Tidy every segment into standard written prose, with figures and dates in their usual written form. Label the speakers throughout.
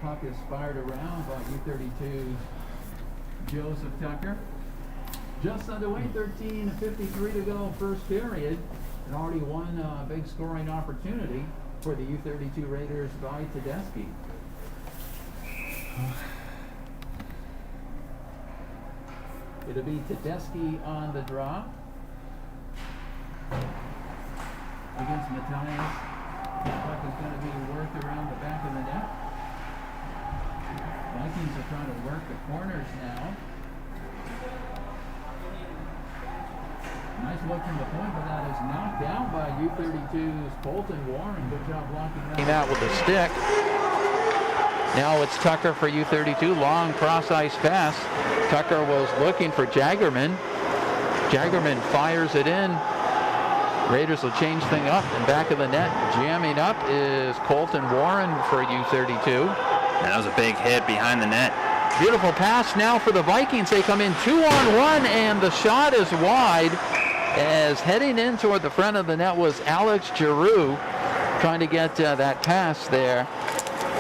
Speaker 1: puck is fired around by U-32 Joseph Tucker. Just underway, 13:53 to go, first period, and already one big scoring opportunity for the U-32 Raiders by Tedeschi. It'll be Tedeschi on the draw against Matthias. The puck is going to be worked around the back of the net. Vikings are trying to work the corners now. Nice look from the point, but that is knocked down by U-32's Colton Warren. Good job blocking that.
Speaker 2: Came out with the stick. Now it's Tucker for U-32. Long cross-ice pass. Tucker was looking for Jaggerman. Jaggerman fires it in. Raiders will change thing up, and back of the net, jamming up is Colton Warren for U-32.
Speaker 3: And that was a big hit behind the net.
Speaker 2: Beautiful pass now for the Vikings. They come in 2-on-1, and the shot is wide, as heading in toward the front of the net was Alex Giroux, trying to get that pass there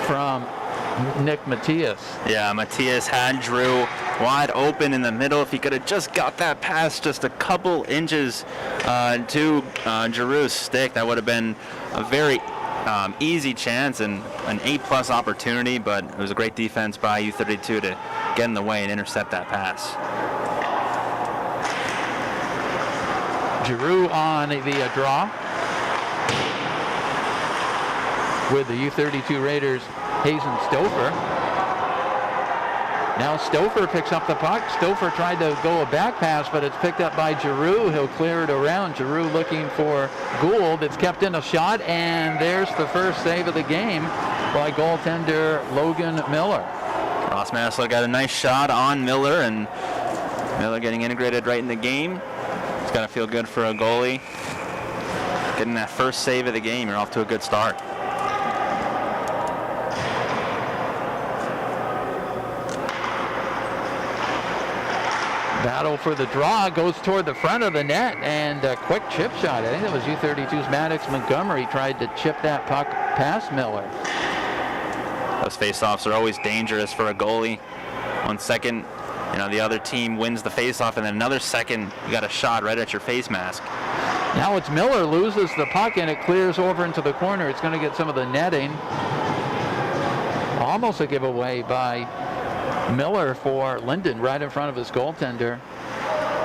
Speaker 2: from Nick Matthias.
Speaker 3: Yeah, Matthias had Drew wide open in the middle. If he could have just got that pass just a couple inches to Giroux's stick, that would have been a very easy chance and an A+ opportunity, but it was a great defense by U-32 to get in the way and intercept that pass.
Speaker 2: Giroux on the draw with the U-32 Raiders, Hazen Stouffer. Now Stouffer picks up the puck. Stouffer tried to go a back pass, but it's picked up by Giroux. He'll clear it around. Giroux looking for Gould. It's kept in a shot, and there's the first save of the game by goaltender Logan Miller.
Speaker 3: Ross Maslow got a nice shot on Miller, and Miller getting integrated right in the game. It's got to feel good for a goalie. Getting that first save of the game, you're off to a good start.
Speaker 2: Battle for the draw, goes toward the front of the net, and a quick chip shot. I think it was U-32's Maddox Montgomery tried to chip that puck past Miller.
Speaker 3: Those faceoffs are always dangerous for a goalie. 1 second, the other team wins the faceoff, and then another second, you got a shot right at your face mask.
Speaker 2: Now it's Miller, loses the puck, and it clears over into the corner. It's going to get some of the netting. Almost a giveaway by Miller for Linden, right in front of his goaltender,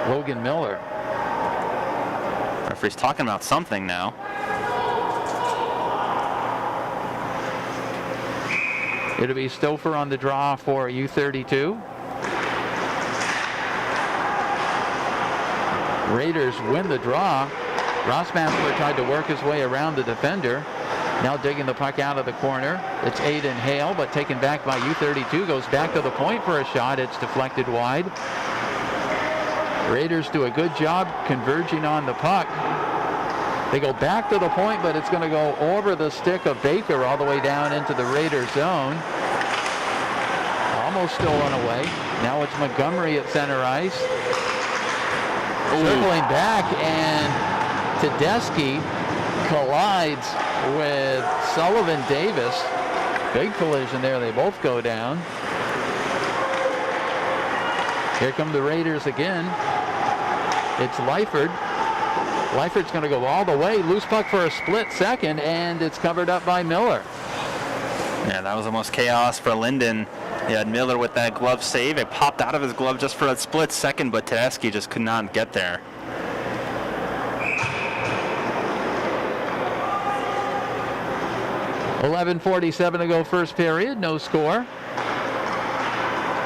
Speaker 2: Logan Miller.
Speaker 3: Referee's talking about something now.
Speaker 2: It'll be Stouffer on the draw for U-32. Raiders win the draw. Rossmaster tried to work his way around the defender. Now digging the puck out of the corner. It's Aiden Hale, but taken back by U-32. Goes back to the point for a shot. It's deflected wide. Raiders do a good job converging on the puck. They go back to the point, but it's going to go over the stick of Baker all the way down into the Raiders zone. Almost stolen away. Now it's Montgomery at center ice. Circling back, and Tedeschi collides with Sullivan Davis. Big collision there. They both go down. Here come the Raiders again. It's Leifert. Leifert's going to go all the way. Loose puck for a split second, and it's covered up by Miller.
Speaker 3: Yeah, that was almost chaos for Linden. He had Miller with that glove save. It popped out of his glove just for a split second, but Tedeschi just could not get there.
Speaker 2: .11:47 to go first period, no score.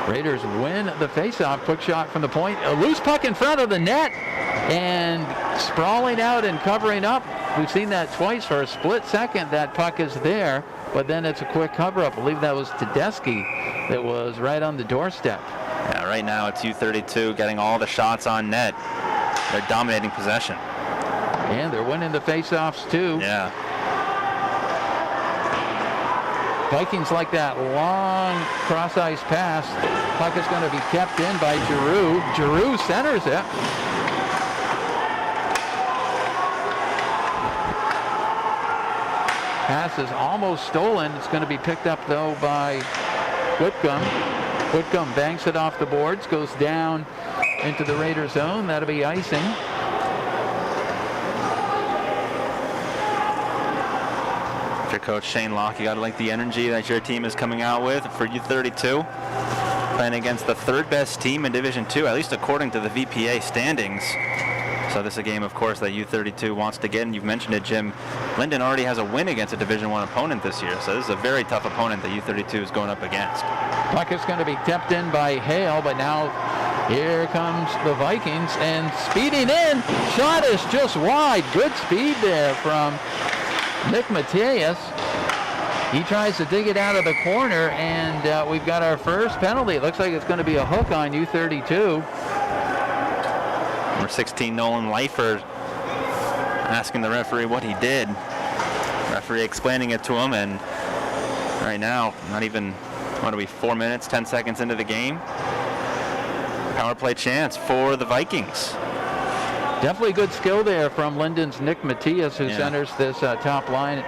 Speaker 2: Raiders win the faceoff. Quick shot from the point. A loose puck in front of the net, and sprawling out and covering up. We've seen that twice. For a split second, that puck is there, but then it's a quick cover-up. I believe that was Tedeschi that was right on the doorstep.
Speaker 3: Yeah, right now it's U-32 getting all the shots on net. They're dominating possession.
Speaker 2: And they're winning the faceoffs too.
Speaker 3: Yeah.
Speaker 2: Vikings like that long cross-ice pass. Puck is going to be kept in by Giroux. Giroux centers it. Pass pass is almost stolen. It's going to be picked up, though, by Whitcomb. Whitcomb banks it off the boards, goes down into the Raider zone. That'll be icing.
Speaker 3: If you're Coach Shane Locke, you got to like the energy that your team is coming out with for U32. Playing against the third best team in Division II, at least according to the VPA standings. So this is a game, of course, that U32 wants to get, and you've mentioned it, Jim. Linden already has a win against a Division I opponent this year, so this is a very tough opponent that U32 is going up against.
Speaker 2: Puck is going to be tipped in by Hale, but now here comes the Vikings, and speeding in, shot is just wide. Good speed there from Nick Mateus. He tries to dig it out of the corner, and we've got our first penalty. It looks like it's going to be a hook on U32.
Speaker 3: Number 16, Nolan Leifert, asking the referee what he did. Referee explaining it to him, and right now, not even, 4 minutes, 10 seconds into the game. Power play chance for the Vikings.
Speaker 2: Definitely good skill there from Linden's Nick Matias, who centers this top line.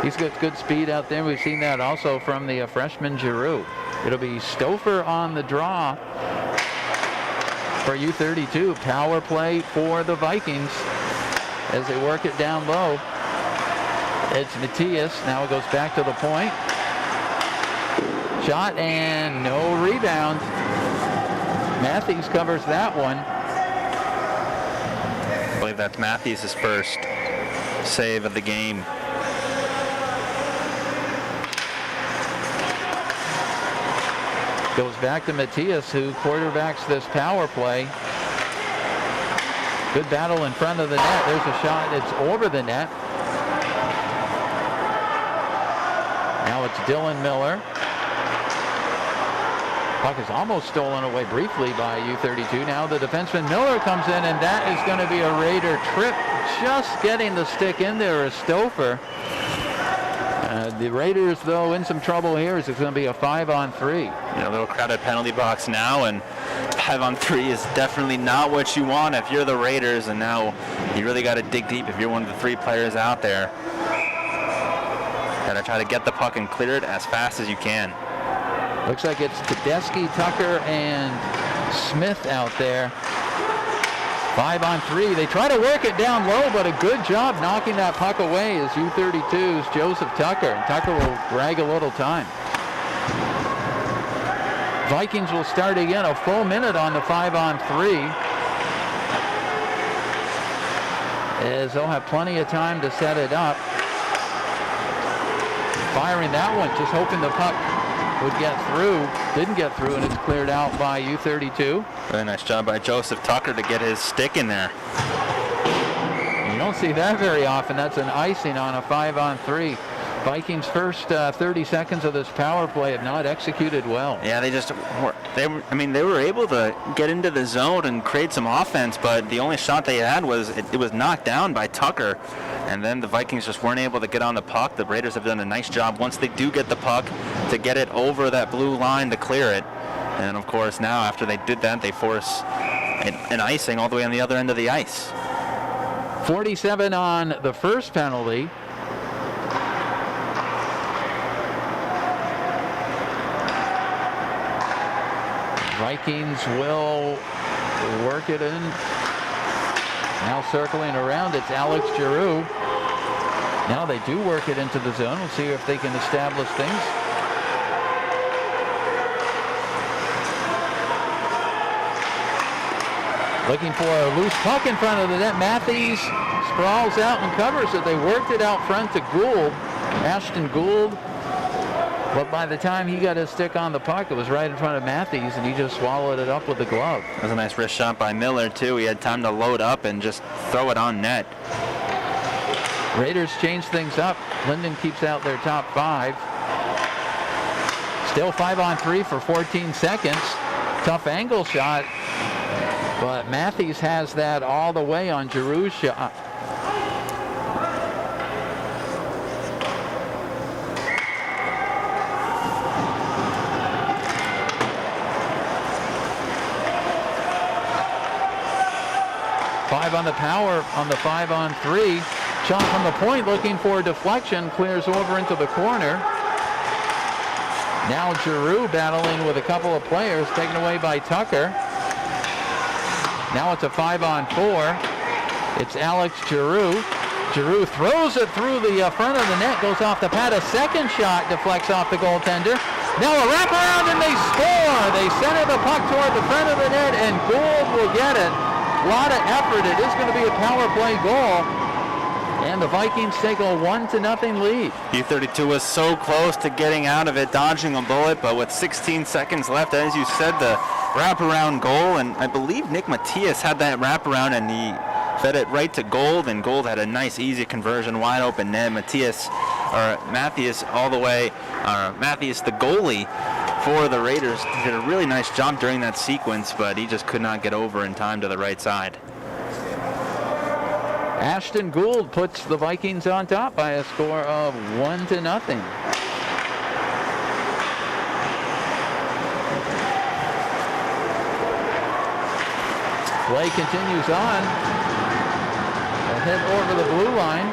Speaker 2: He's got good speed out there. We've seen that also from the freshman Giroux. It'll be Stouffer on the draw for U32. Power play for the Vikings as they work it down low. It's Matias. Now it goes back to the point. Shot and no rebound. Matthews covers that one.
Speaker 3: I believe that's Matthews' first save of the game.
Speaker 2: Goes back to Matias, who quarterbacks this power play. Good battle in front of the net. There's a shot. It's over the net. Now it's Dylan Miller. Puck is almost stolen away briefly by U32. Now the defenseman Miller comes in, and that is going to be a Raider trip. Just getting the stick in there is Stouffer. The Raiders, though, in some trouble here. It's going to be a 5-on-3.
Speaker 3: A little crowded penalty box now, and 5-on-3 is definitely not what you want if you're the Raiders, and now you really got to dig deep if you're one of the three players out there. Got to try to get the puck and clear it as fast as you can.
Speaker 2: Looks like it's Tedeschi, Tucker, and Smith out there. 5-on-3. They try to work it down low, but a good job knocking that puck away is U32's Joseph Tucker. And Tucker will drag a little time. Vikings will start again, a full minute on the 5-on-3. As they'll have plenty of time to set it up. Firing that one, just hoping the puck would get through. Didn't get through, and it's cleared out by U32.
Speaker 3: Really nice job by Joseph Tucker to get his stick in there.
Speaker 2: You don't see that very often. That's an icing on a 5-on-3. Vikings' first 30 seconds of this power play have not executed well.
Speaker 3: Yeah, they were able to get into the zone and create some offense, but the only shot they had was it was knocked down by Tucker. And then the Vikings just weren't able to get on the puck. The Raiders have done a nice job once they do get the puck to get it over that blue line to clear it. And of course now after they did that, they force an icing all the way on the other end of the ice.
Speaker 2: 47 on the first penalty. Vikings will work it in. Now circling around, it's Alex Giroux. Now they do work it into the zone. We'll see if they can establish things. Looking for a loose puck in front of the net. Matthews sprawls out and covers it. They worked it out front to Gould, Ashton Gould. But by the time he got his stick on the puck, it was right in front of Matthews, and he just swallowed it up with the glove.
Speaker 3: That was a nice wrist shot by Miller, too. He had time to load up and just throw it on net.
Speaker 2: Raiders change things up. Linden keeps out their top 5. Still 5-on-3 for 14 seconds. Tough angle shot, but Matthews has that all the way on Giroux's shot. On the power on the 5-on-3. Shot from the point, looking for a deflection, clears over into the corner. Now Giroux battling with a couple of players, taken away by Tucker. Now it's a 5-on-4. It's Alex Giroux. Giroux throws it through the front of the net, goes off the pad. A second shot deflects off the goaltender. Now a wraparound and they score. They center the puck toward the front of the net and Gould will get it. A lot of effort. It is going to be a power play goal. And the Vikings take a 1-0 lead.
Speaker 3: U-32 was so close to getting out of it, dodging a bullet, but with 16 seconds left, as you said, the wraparound goal, and I believe Nick Matias had that wraparound and he fed it right to Gould, and Gould had a nice, easy conversion, wide open net. Mathias, all the way, Mathias, the goalie for the Raiders, did a really nice job during that sequence, but he just could not get over in time to the right side.
Speaker 2: Ashton Gould puts the Vikings on top by a score of 1-0. Play continues on. A hit over the blue line.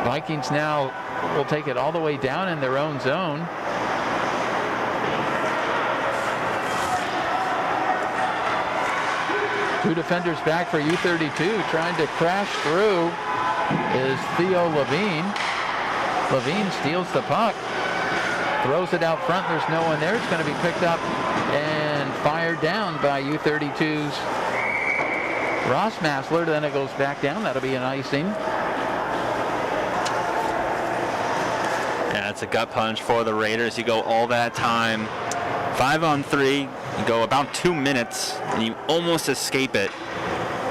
Speaker 2: Vikings now will take it all the way down in their own zone. Two defenders back for U-32. Trying to crash through is Theo Levine. Levine steals the puck. Throws it out front. There's no one there. It's going to be picked up and fired down by U-32's Ross Massler. Then it goes back down. That'll be an icing.
Speaker 3: Yeah, it's a gut punch for the Raiders. You go all that time. 5-on-3. You go about 2 minutes and you almost escape it.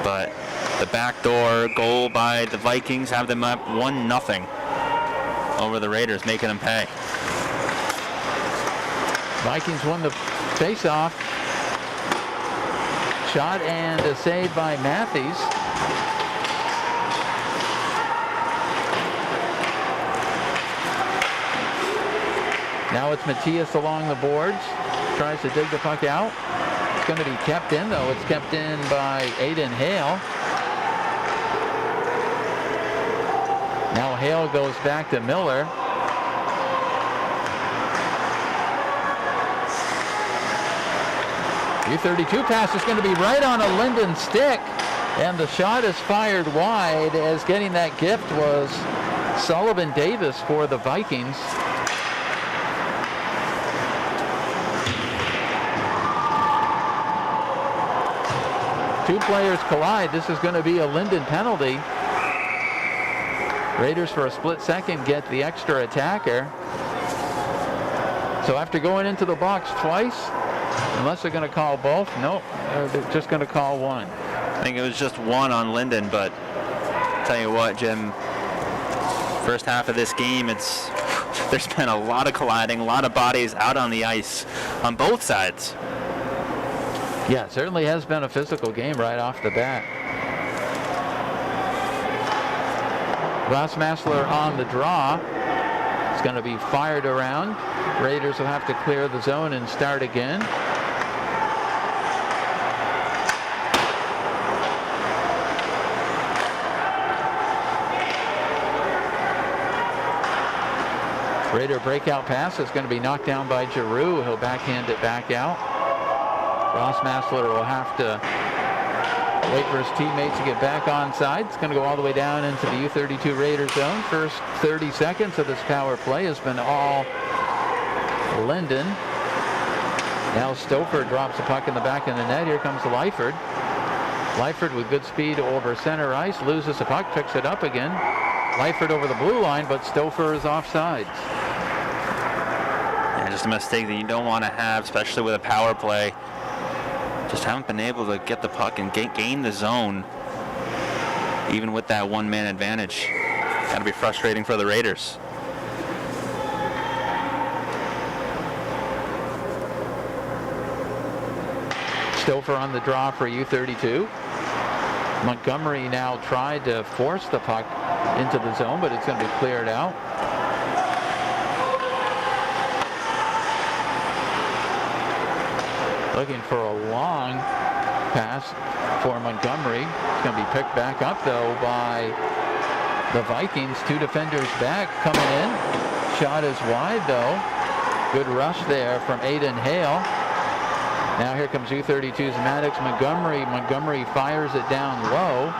Speaker 3: But the backdoor goal by the Vikings have them up 1-0 over the Raiders, making them pay.
Speaker 2: Vikings won the face-off. Shot and a save by Matthews. Now it's Matias along the boards. Tries to dig the puck out. It's going to be kept in, though. It's kept in by Aiden Hale. Now Hale goes back to Miller. U-32 pass is going to be right on a Linden stick, and the shot is fired wide, as getting that gift was Sullivan Davis for the Vikings. Two players collide. This is going to be a Linden penalty. Raiders for a split second get the extra attacker. So after going into the box twice, unless they're going to call both, nope, they're just going to call one.
Speaker 3: I think it was just one on Linden, but tell you what, Jim, first half of this game, there's been a lot of colliding, a lot of bodies out on the ice on both sides.
Speaker 2: Yeah, it certainly has been a physical game right off the bat. Ross Massler on the draw. It's going to be fired around. Raiders will have to clear the zone and start again. Raider breakout pass is going to be knocked down by Giroux. He'll backhand it back out. Ross Massler will have to wait for his teammates to get back on side. It's going to go all the way down into the U-32 Raider zone. First 30 seconds of this power play has been all Linden. Now Stouffer drops the puck in the back of the net. Here comes Lyford. Lyford with good speed over center ice. Loses the puck, picks it up again. Lyford over the blue line, but Stouffer is offsides.
Speaker 3: Yeah, just a mistake that you don't want to have, especially with a power play. Just haven't been able to get the puck and gain the zone, even with that one-man advantage. Got to be frustrating for the Raiders.
Speaker 2: Stouffer on the draw for U-32. Montgomery now tried to force the puck into the zone, but it's going to be cleared out. Looking for a long pass for Montgomery. It's going to be picked back up, though, by the Vikings. 2 defenders back coming in. Shot is wide, though. Good rush there from Aiden Hale. Now here comes U-32's Maddox Montgomery. Montgomery fires it down low.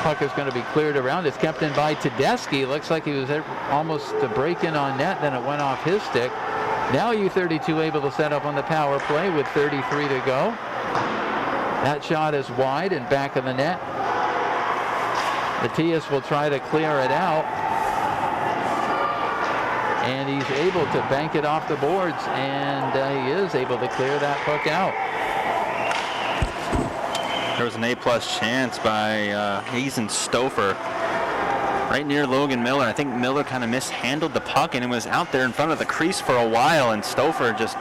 Speaker 2: Puck is going to be cleared around. It's kept in by Tedeschi. Looks like he was almost to break in on net, then it went off his stick. Now U-32 able to set up on the power play with 33 to go. That shot is wide and back of the net. Matias will try to clear it out. And he's able to bank it off the boards, and he is able to clear that puck out.
Speaker 3: There was an A-plus chance by Hazen Stouffer right near Logan Miller. I think Miller kind of mishandled the puck, and it was out there in front of the crease for a while, and Stouffer just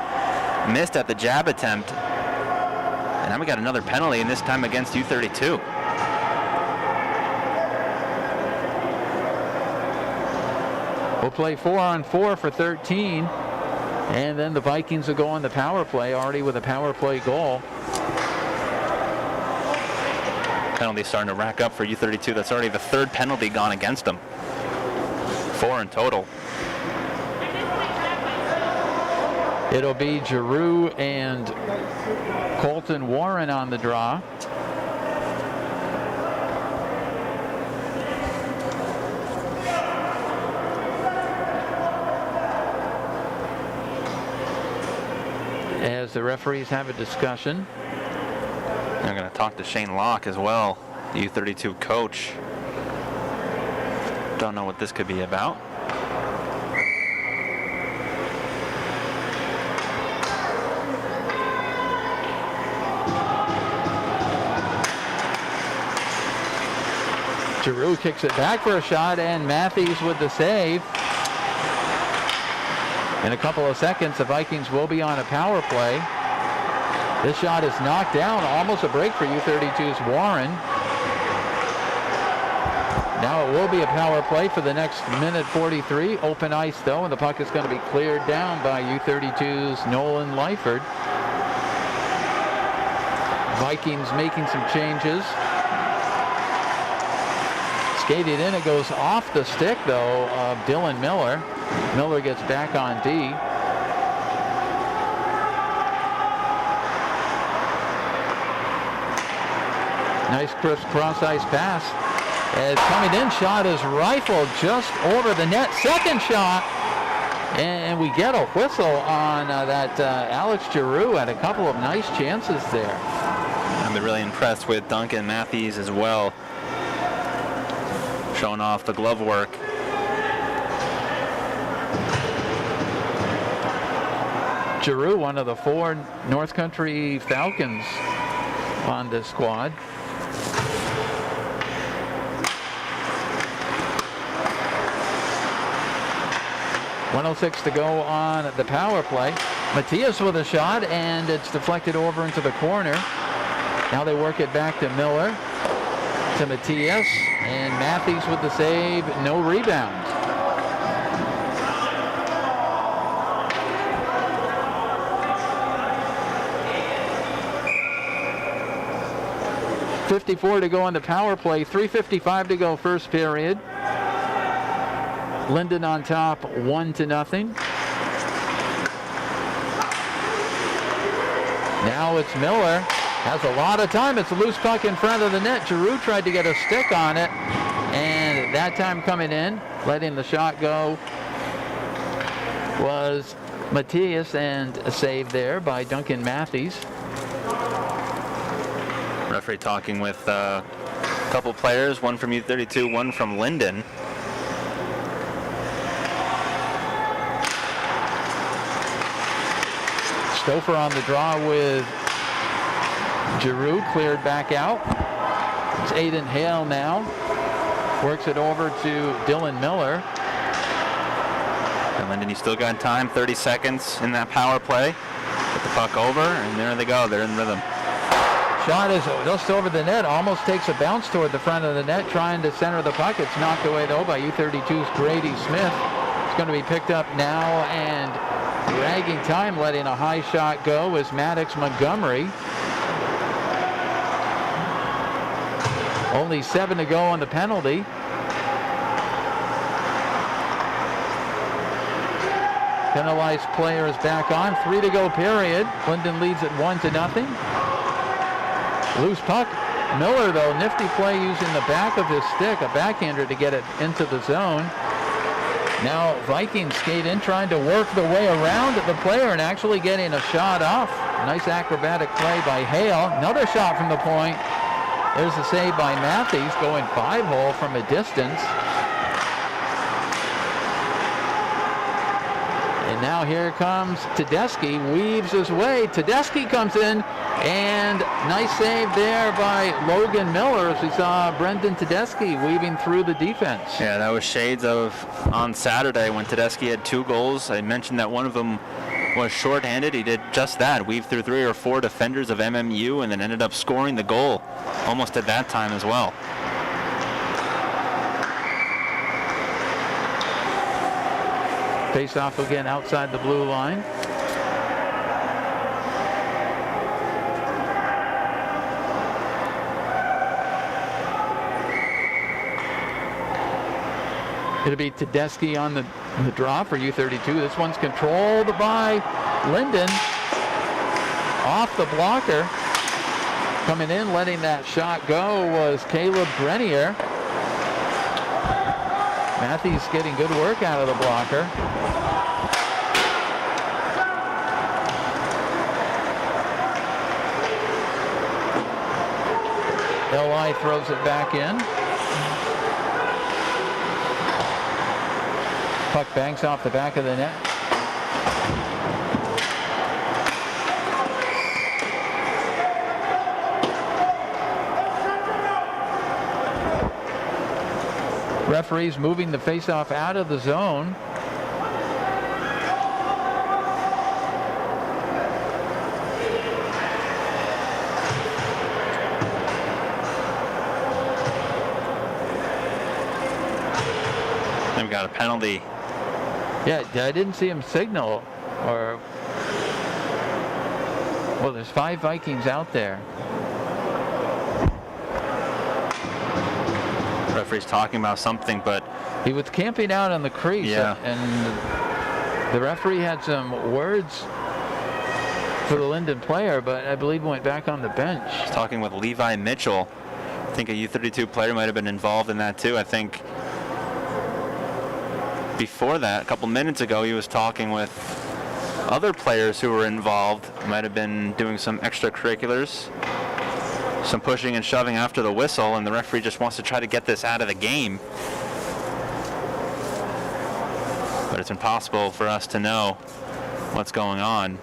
Speaker 3: missed at the jab attempt. And now we got another penalty, and this time against U-32.
Speaker 2: We'll play 4-on-4 for 13, and then the Vikings will go on the power play, already with a power play goal.
Speaker 3: Penalty starting to rack up for U-32. That's already the 3rd penalty gone against them. 4 in total.
Speaker 2: It'll be Giroux and Colton Warren on the draw. As the referees have a discussion.
Speaker 3: They're going to talk to Shane Locke as well, the U-32 coach. Don't know what this could be about.
Speaker 2: Giroux kicks it back for a shot, and Matthews with the save. In a couple of seconds, the Vikings will be on a power play. This shot is knocked down, almost a break for U-32's Warren. Now it will be a power play for the next minute 43. Open ice, though, and the puck is going to be cleared down by U-32's Nolan Lyford. Vikings making some changes. Skated in, it goes off the stick, though, of Dylan Miller. Miller gets back on D. Nice crisp cross-ice pass. As coming in, shot is rifled just over the net. Second shot, and we get a whistle on that Alex Giroux had a couple of nice chances there.
Speaker 3: I've been really impressed with Duncan Matthews as well, showing off the glove work.
Speaker 2: Giroux, one of the 4 North Country Falcons on this squad. .106 to go on the power play. Matias with a shot, and it's deflected over into the corner. Now they work it back to Miller, to Matias, and Matthews with the save, no rebound. .54 to go on the power play, 3:55 to go first period. Linden on top, 1-0. Now it's Miller. Has a lot of time. It's a loose puck in front of the net. Giroux tried to get a stick on it, and that time coming in, letting the shot go, was Matias, and a save there by Duncan Matthews.
Speaker 3: Referee talking with a couple players, one from U-32, one from Linden.
Speaker 2: Stouffer on the draw with Giroux, cleared back out. It's Aiden Hale now. Works it over to Dylan Miller.
Speaker 3: And Linden, you still got time, 30 seconds in that power play. Put the puck over, and there they go. They're in rhythm.
Speaker 2: Shot is just over the net, almost takes a bounce toward the front of the net, trying to center the puck. It's knocked away, though, by U-32's Grady Smith. It's going to be picked up now and dragging time, letting a high shot go is Maddox Montgomery. Only 7 to go on the penalty. Penalized player is back on. 3 to go period. Linden leads at 1-0. Loose puck. Miller, though, nifty play using the back of his stick, a backhander, to get it into the zone. Now Vikings skate in, trying to work the way around the player and actually getting a shot off. Nice acrobatic play by Hale. Another shot from the point. There's a save by Matthews, going 5-hole from a distance. And now here comes Tedeschi, weaves his way. Tedeschi comes in, and nice save there by Logan Miller, as we saw Brendan Tedeschi weaving through the defense.
Speaker 3: Yeah, that was shades of on Saturday when Tedeschi had 2 goals. I mentioned that one of them was shorthanded. He did just that, weaved through 3 or 4 defenders of MMU, and then ended up scoring the goal almost at that time as well.
Speaker 2: Face off again outside the blue line. It'll be Tedeschi on the draw for U-32. This one's controlled by Linden. Off the blocker. Coming in, letting that shot go was Caleb Grenier. Matthews getting good work out of the blocker. LI throws it back in. Puck banks off the back of the net. Referees moving the faceoff out of the zone.
Speaker 3: They've got a penalty.
Speaker 2: Yeah, I didn't see him signal, or, well, there's 5 Vikings out there.
Speaker 3: Referee's talking about something, but
Speaker 2: He was camping out on the crease,
Speaker 3: Yeah.
Speaker 2: and the referee had some words for the Linden player, but I believe went back on the bench.
Speaker 3: he's talking with Levi Mitchell. I think a U-32 player might have been involved in that too. I think before that, a couple minutes ago, he was talking with other players who were involved. Might have been doing some extracurriculars, some pushing and shoving after the whistle, and the referee just wants to try to get this out of the game. But it's impossible for us to know what's going on.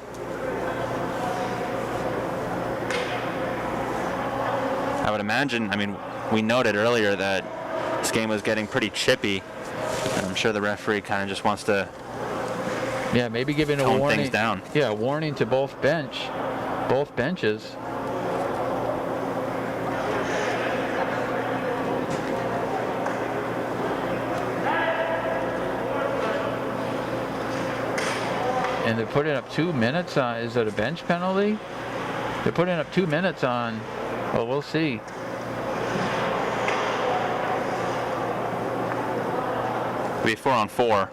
Speaker 3: I would imagine, I mean, we noted earlier that this game was getting pretty chippy, and I'm sure the referee kind of just wants to
Speaker 2: Yeah, maybe giving a
Speaker 3: tone
Speaker 2: warning.
Speaker 3: things down.
Speaker 2: Yeah, a warning to both benches. And they're putting up 2 minutes on, is it a bench penalty? They're putting up 2 minutes on, well, we'll see.
Speaker 3: It'll be 4-on-4.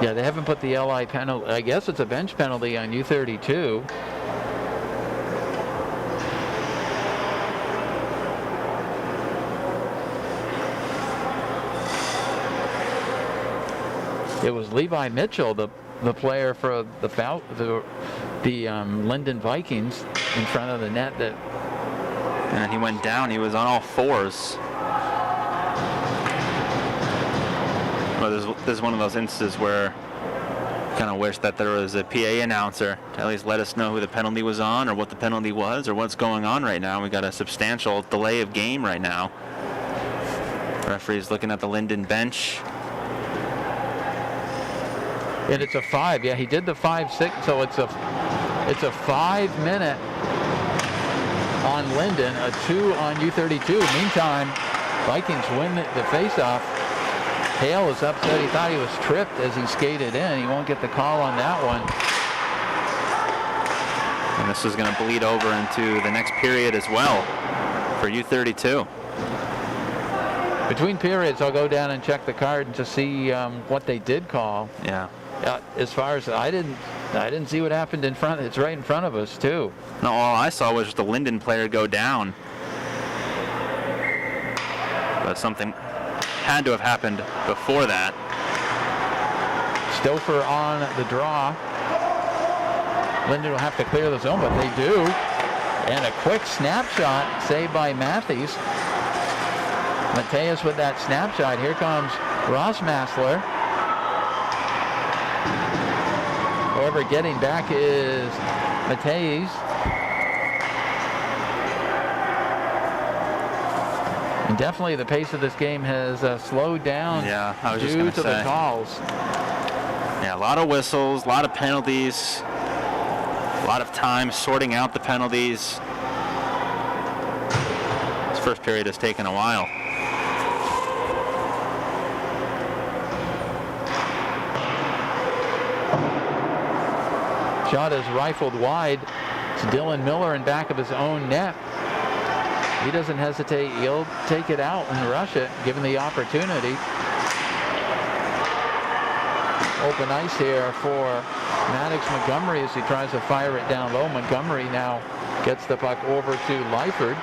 Speaker 2: Yeah, they haven't put the LI penalty. I guess it's a bench penalty on U-32. It was Levi Mitchell, the player for the Linden Vikings, in front of the net. That,
Speaker 3: And he went down. He was on all fours. Well, this is one of those instances where I kind of wish that there was a PA announcer to at least let us know who the penalty was on, or what the penalty was, or what's going on right now. We got a substantial delay of game right now. Referee's looking at the Linden bench.
Speaker 2: and it's a 5. Yeah, he did the 5-6, so it's a 5 minute on Linden, a 2 on U-32. Meantime, Vikings win the faceoff. Hale was upset. He thought he was tripped as he skated in. He won't get the call on that one.
Speaker 3: And this is going to bleed over into the next period as well for U-32.
Speaker 2: Between periods, I'll go down and check the card to see what they did call.
Speaker 3: Yeah.
Speaker 2: As far as I didn't see what happened in front. It's right in front of us too.
Speaker 3: No, all I saw was the Linden player go down. But something had to have happened before that.
Speaker 2: Stouffer on the draw. Linden will have to clear the zone, but they do. And a quick snapshot saved by Matthews. Mateus with that snapshot. Here comes Rossmassler. However, getting back is Mateus. And definitely the pace of this game has slowed down due to the calls.
Speaker 3: Yeah, a lot of whistles, a lot of penalties, a lot of time sorting out the penalties. This first period has taken a while.
Speaker 2: Shot is rifled wide. It's Dylan Miller in back of his own net. He doesn't hesitate. He'll take it out and rush it, given the opportunity. Open ice here for Maddox Montgomery as he tries to fire it down low. Montgomery now gets the puck over to Lyford.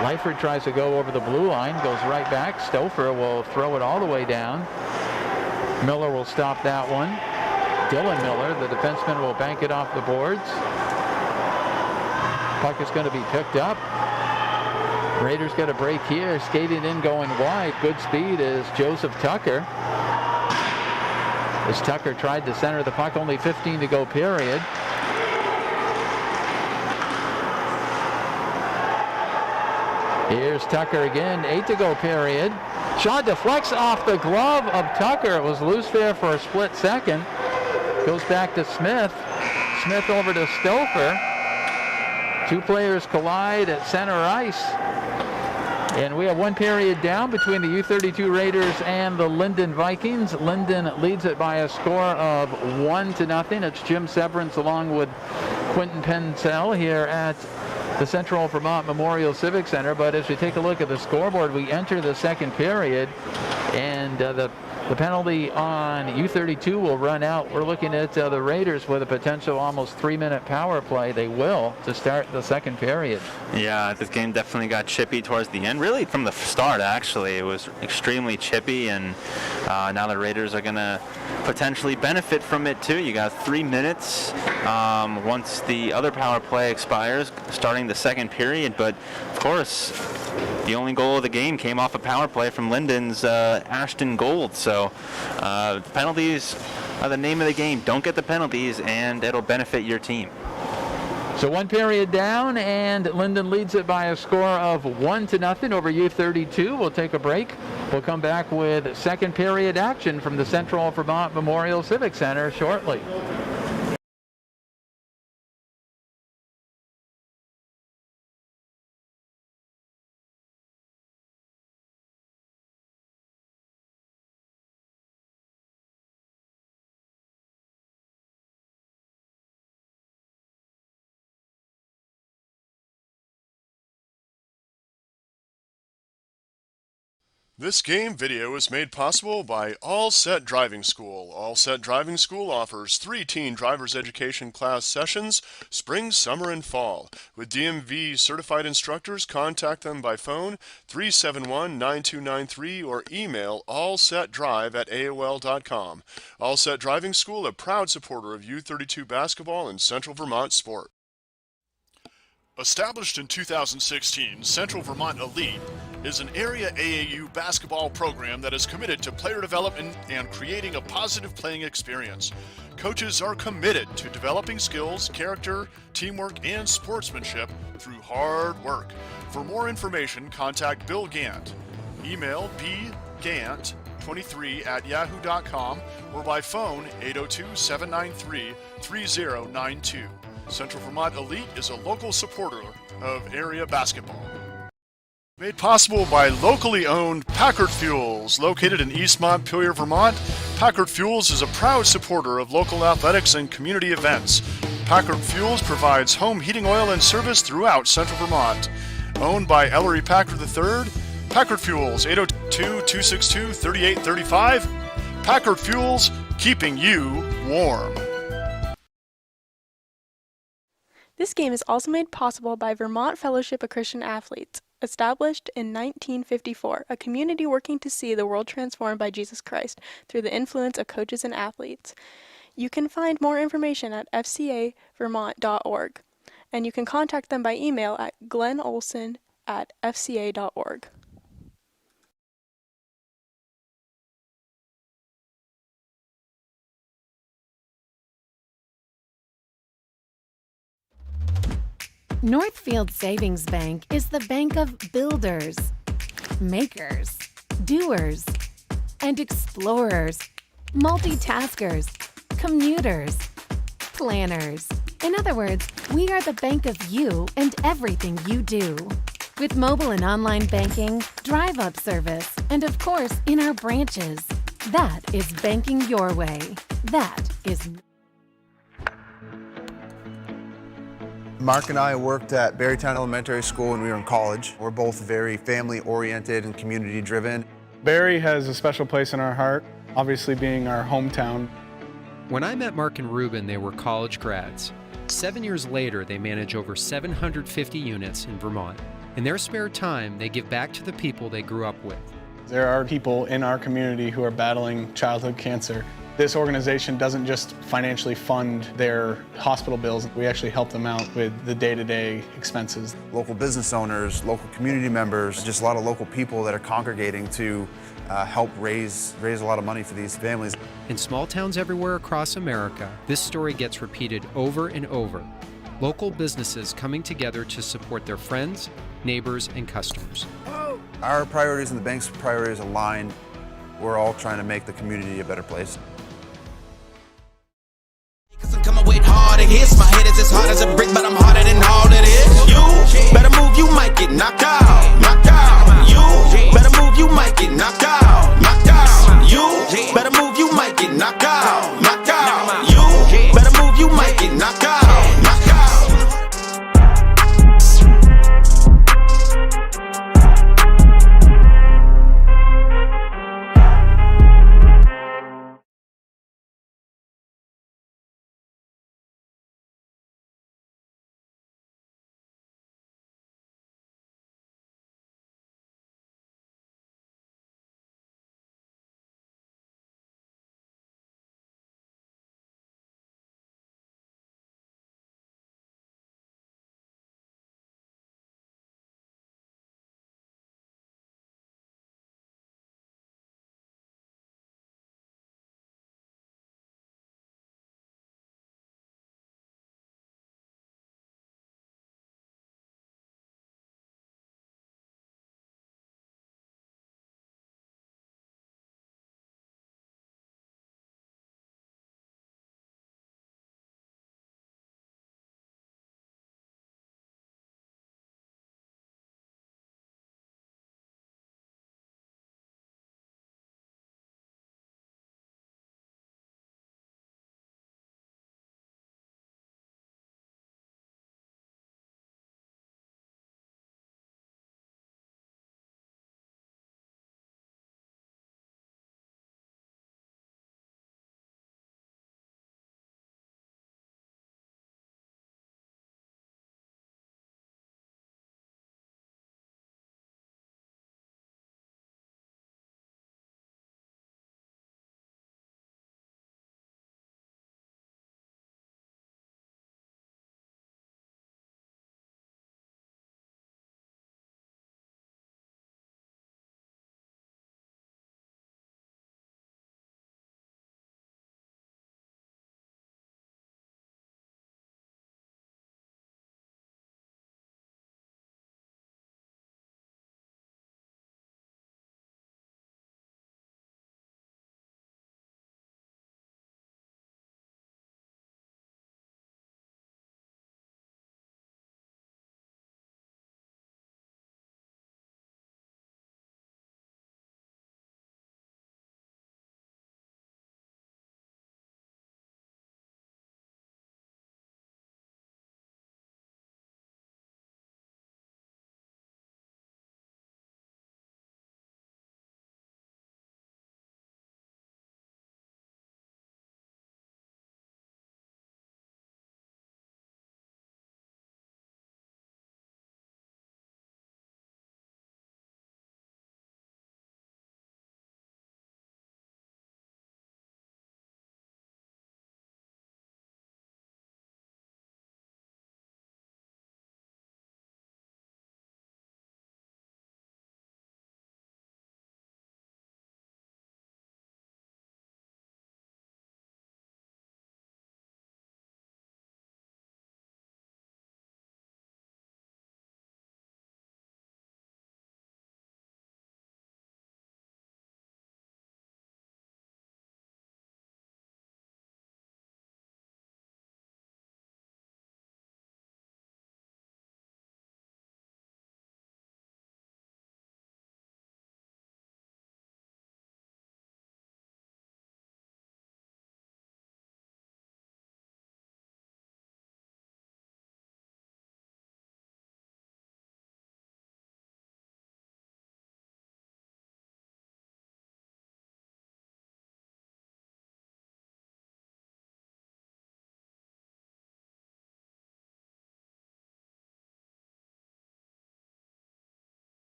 Speaker 2: Lyford tries to go over the blue line, goes right back. Stouffer will throw it all the way down. Miller will stop that one. Dylan Miller, the defenseman, will bank it off the boards. Puck is going to be picked up. Raiders get a break here. Skating in, going wide. Good speed is Joseph Tucker. As Tucker tried to center the puck, only 15 to go period. Here's Tucker again, 8 to go period. Shot deflects off the glove of Tucker. It was loose there for a split second. Goes back to Smith. Smith over to Stouffer. Two players collide at center ice. And we have one period down between the U-32 Raiders and the Linden Vikings. Linden leads it by a score of 1-0. It's Jim Severance along with Quentin Pensel here at the Central Vermont Memorial Civic Center. But as we take a look at the scoreboard, we enter the second period, and the penalty on U-32 will run out. We're looking at the Raiders with a potential almost 3-minute power play. They will to start the second period.
Speaker 3: Yeah, this game definitely got chippy towards the end. Really from the start, actually. It was extremely chippy, and now the Raiders are going to potentially benefit from it too. You got 3 minutes once the other power play expires, starting the second period. But of course, the only goal of the game came off a power play from Linden's Ashton Gold. So penalties are the name of the game. Don't get the penalties, and it'll benefit your team.
Speaker 2: So one period down, and Linden leads it by a score of 1-0 over U-32. We'll take a break. We'll come back with second period action from the Central Vermont Memorial Civic Center shortly.
Speaker 4: This game video is made possible by All Set Driving School. All Set Driving School offers 3 teen driver's education class sessions, spring, summer, and fall. With DMV certified instructors, contact them by phone 371-9293 or email allsetdrive@aol.com. All Set Driving School, a proud supporter of U-32 basketball and Central Vermont sport. Established in 2016, Central Vermont Elite is an area AAU basketball program that is committed to player development and creating a positive playing experience. Coaches are committed to developing skills, character, teamwork, and sportsmanship through hard work. For more information, contact Bill Gant. Email bgant23@yahoo.com or by phone 802-793-3092. Central Vermont Elite is a local supporter of area basketball. Made possible by locally owned Packard Fuels, located in East Montpelier, Vermont. Packard Fuels is a proud supporter of local athletics and community events. Packard Fuels provides home heating oil and service throughout central Vermont. Owned by Ellery Packard III, Packard Fuels, 802-262-3835. Packard Fuels, keeping you warm.
Speaker 5: This game is also made possible by Vermont Fellowship of Christian Athletes, established in 1954, a community working to see the world transformed by Jesus Christ through the influence of coaches and athletes. You can find more information at fcavermont.org, and you can contact them by email at glennolson@fca.org.
Speaker 6: Northfield Savings Bank is the bank of builders, makers, doers, and explorers, multitaskers, commuters, planners. In other words, we are the bank of you and everything you do. With mobile and online banking, drive-up service, and of course, in our branches. That is banking your way. That is...
Speaker 7: Mark and I worked at Berrytown Elementary School when we were in college. We're both very family-oriented and community-driven.
Speaker 8: Barry has a special place in our heart, obviously being our hometown.
Speaker 9: When I met Mark and Ruben, they were college grads. 7 years later, they manage over 750 units in Vermont. In their spare time, they give back to the people they grew up with.
Speaker 8: There are people in our community who are battling childhood cancer. This organization doesn't just financially fund their hospital bills, we actually help them out with the day-to-day expenses.
Speaker 7: Local business owners, local community members, just a lot of local people that are congregating to help raise a lot of money for these families.
Speaker 9: In small towns everywhere across America, this story gets repeated over and over. Local businesses coming together to support their friends, neighbors, and customers.
Speaker 7: Our priorities and the bank's priorities align. We're all trying to make the community a better place.
Speaker 10: I'm coming with hard it hits. My head is as hard as a brick, but I'm harder than all it is. You better move, you might get knocked out. Knocked out. You better move, you might get knocked out. Knocked out. You better move, you might get knocked out. Knocked out. You better move, you might get knocked out.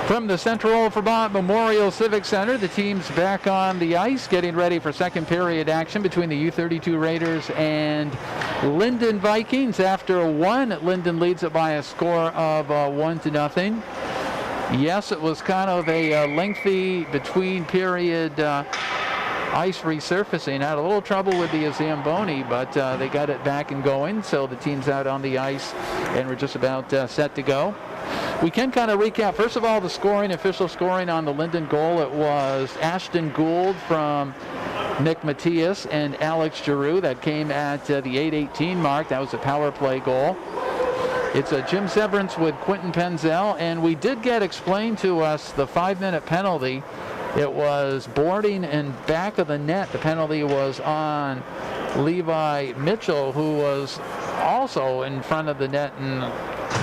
Speaker 2: From the Central Vermont Memorial Civic Center, the team's back on the ice, getting ready for second period action between the U-32 Raiders and Linden Vikings. After one, Linden leads it by a score of 1-0. Yes, it was kind of a lengthy between period ice resurfacing. Had a little trouble with the Zamboni, but they got it back and going. So the team's out on the ice, and we're just about set to go. We can kind of recap. First of all, the scoring, official scoring on the Linden goal. It was Ashton Gould from Nick Matias and Alex Giroux. That came at the 8:18 mark. That was a power play goal. It's a Jim Severance with Quentin Penzel, and we did get explained to us the 5-minute penalty. It was boarding in back of the net. The penalty was on Levi Mitchell, who was also in front of the net and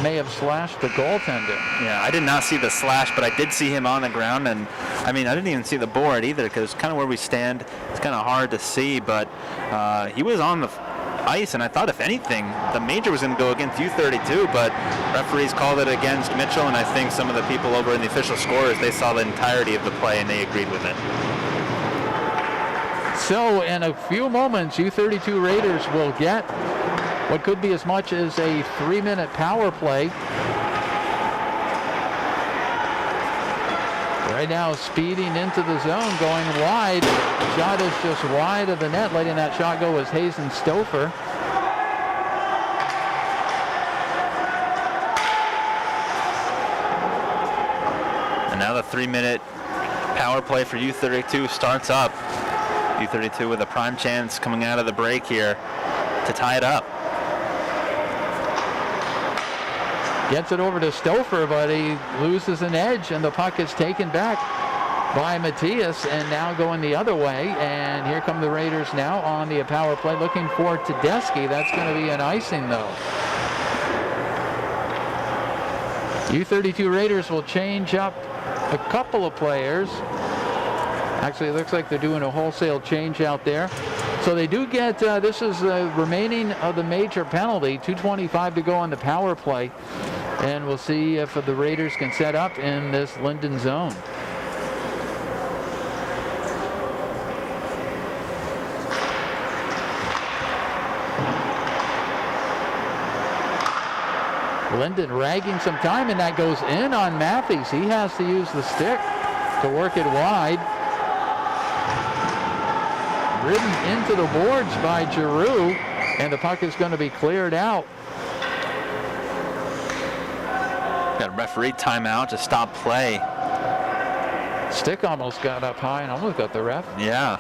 Speaker 2: may have slashed the goaltender.
Speaker 3: Yeah, I did not see the slash, but I did see him on the ground, and I mean, I didn't even see the board either, because kind of where we stand, it's kind of hard to see, but he was on the ice, and I thought if anything, the major was going to go against U-32, but referees called it against Mitchell, and I think some of the people over in the official scorers, they saw the entirety of the play, and they agreed with it.
Speaker 2: So in a few moments, U-32 Raiders will get what could be as much as a 3-minute power play. Right now, speeding into the zone, going wide. Shot is just wide of the net. Letting that shot go was Hazen Stouffer.
Speaker 3: And now the 3-minute power play for U-32 starts up. U-32 with a prime chance coming out of the break here to tie it up.
Speaker 2: Gets it over to Stouffer, but he loses an edge, and the puck is taken back by Matias, and now going the other way. And here come the Raiders now on the power play, looking for Tedeschi. That's going to be an icing, though. U-32 Raiders will change up a couple of players. Actually, it looks like they're doing a wholesale change out there. So they do get, this is the remaining of the major penalty, 2:25 to go on the power play. And we'll see if the Raiders can set up in this Linden zone. Linden ragging some time, and that goes in on Matthews. He has to use the stick to work it wide. Ridden into the boards by Giroux, and the puck is going to be cleared out.
Speaker 3: Got a referee timeout to stop play.
Speaker 2: Stick almost got up high and almost got the ref.
Speaker 3: Yeah.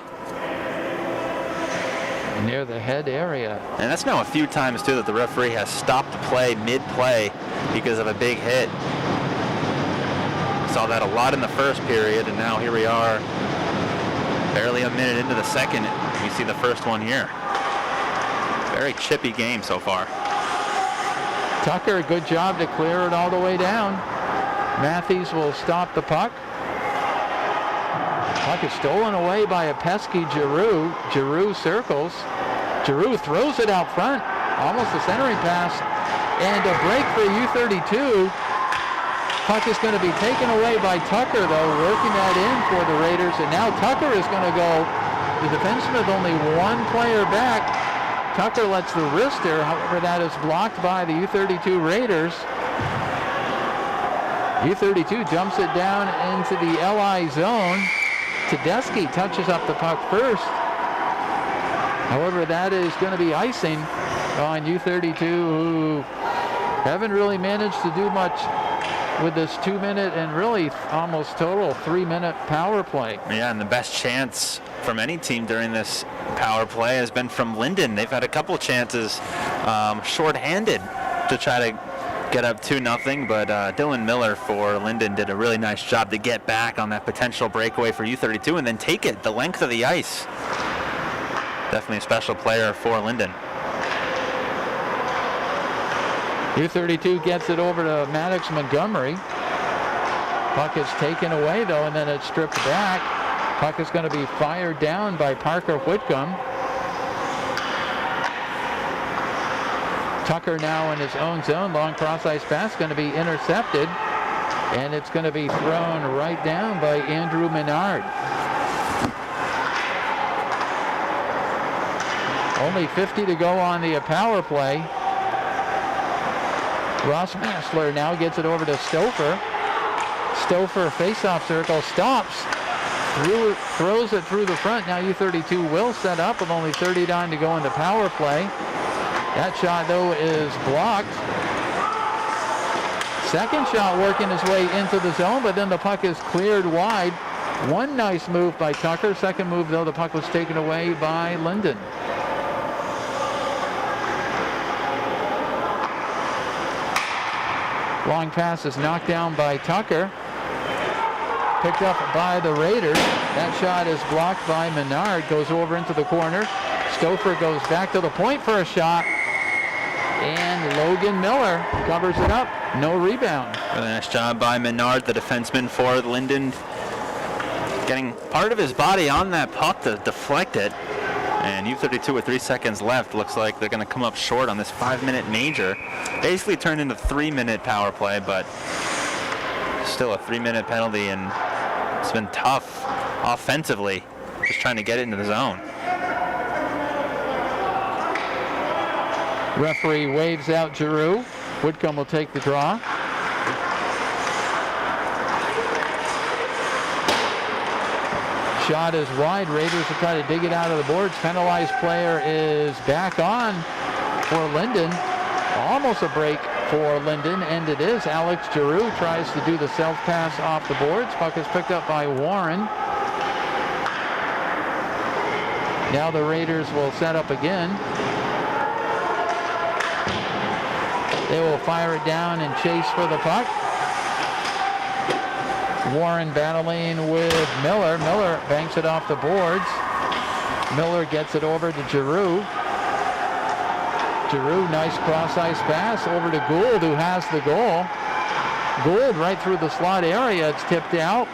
Speaker 2: Near the head area.
Speaker 3: And that's now a few times, too, that the referee has stopped play mid-play because of a big hit. Saw that a lot in the first period, and now here we are, barely a minute into the second. We see the first one here. Very chippy game so far.
Speaker 2: Tucker, a good job to clear it all the way down. Matthews will stop the puck. Puck is stolen away by a pesky Giroux. Giroux circles. Giroux throws it out front. Almost a centering pass. And a break for U-32. Puck is going to be taken away by Tucker, though, working that in for the Raiders. And now Tucker is going to go. The defenseman with only one player back. Tucker lets the wrister, however, that is blocked by the U-32 Raiders. U-32 dumps it down into the LI zone. Tedeschi touches up the puck first. However, that is going to be icing on U-32, who haven't really managed to do much with this 2-minute and really almost total 3-minute power play.
Speaker 3: Yeah, and the best chance from any team during this power play has been from Linden. They've had a couple chances shorthanded to try to get up 2-0, but Dylan Miller for Linden did a really nice job to get back on that potential breakaway for U-32 and then take it the length of the ice. Definitely a special player for Linden.
Speaker 2: U-32 gets it over to Maddox Montgomery. Puck is taken away, though, and then it's stripped back. Puck is going to be fired down by Parker Whitcomb. Tucker now in his own zone. Long cross-ice pass going to be intercepted. And it's going to be thrown right down by Andrew Menard. Only 50 to go on the power play. Ross Massler now gets it over to Stouffer. Stouffer face-off circle, stops, throws it through the front. Now U-32 will set up with only 39 to go in the power play. That shot, though, is blocked. Second shot working his way into the zone, but then the puck is cleared wide. One nice move by Tucker. Second move, though, the puck was taken away by Linden. Long pass is knocked down by Tucker. Picked up by the Raiders. That shot is blocked by Menard. Goes over into the corner. Stouffer goes back to the point for a shot. And Logan Miller covers it up. No rebound.
Speaker 3: Really nice job by Menard, the defenseman for Linden. Getting part of his body on that puck to deflect it. And U-32 with 3 seconds left. Looks like they're going to come up short on this 5-minute major. Basically turned into 3-minute power play, but still a 3-minute penalty, and it's been tough offensively, just trying to get it into the zone.
Speaker 2: Referee waves out Giroux. Whitcomb will take the draw. Shot is wide. Raiders will try to dig it out of the boards. Penalized player is back on for Linden. Almost a break for Linden, and it is. Alex Giroux tries to do the self-pass off the boards. Puck is picked up by Warren. Now the Raiders will set up again. They will fire it down and chase for the puck. Warren battling with Miller. Miller banks it off the boards. Miller gets it over to Giroux. Giroux, nice cross-ice pass over to Gould, who has the goal. Gould right through the slot area. It's tipped out.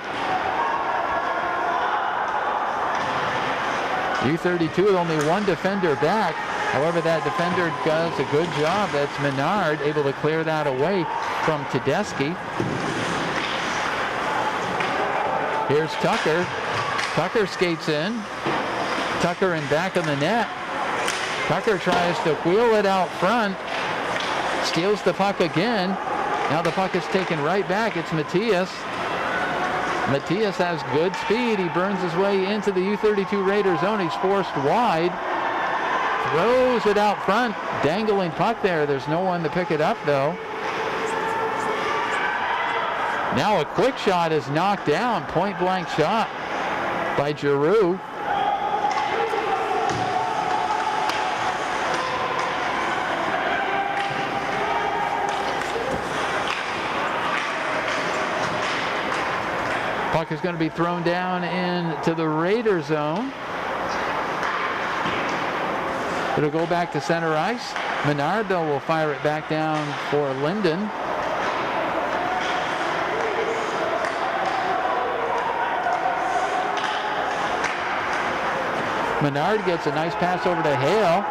Speaker 2: U-32 with only one defender back. However, that defender does a good job. That's Menard, able to clear that away from Tedeschi. Here's Tucker. Tucker skates in. Tucker in back of the net. Tucker tries to wheel it out front. Steals the puck again. Now the puck is taken right back. It's Matthias. Matthias has good speed. He burns his way into the U-32 Raider zone. He's forced wide. Throws it out front. Dangling puck there. There's no one to pick it up, though. Now a quick shot is knocked down. Point-blank shot by Giroux. Puck is going to be thrown down into the Raider zone. It'll go back to center ice. Menard, though, will fire it back down for Linden. Menard gets a nice pass over to Hale.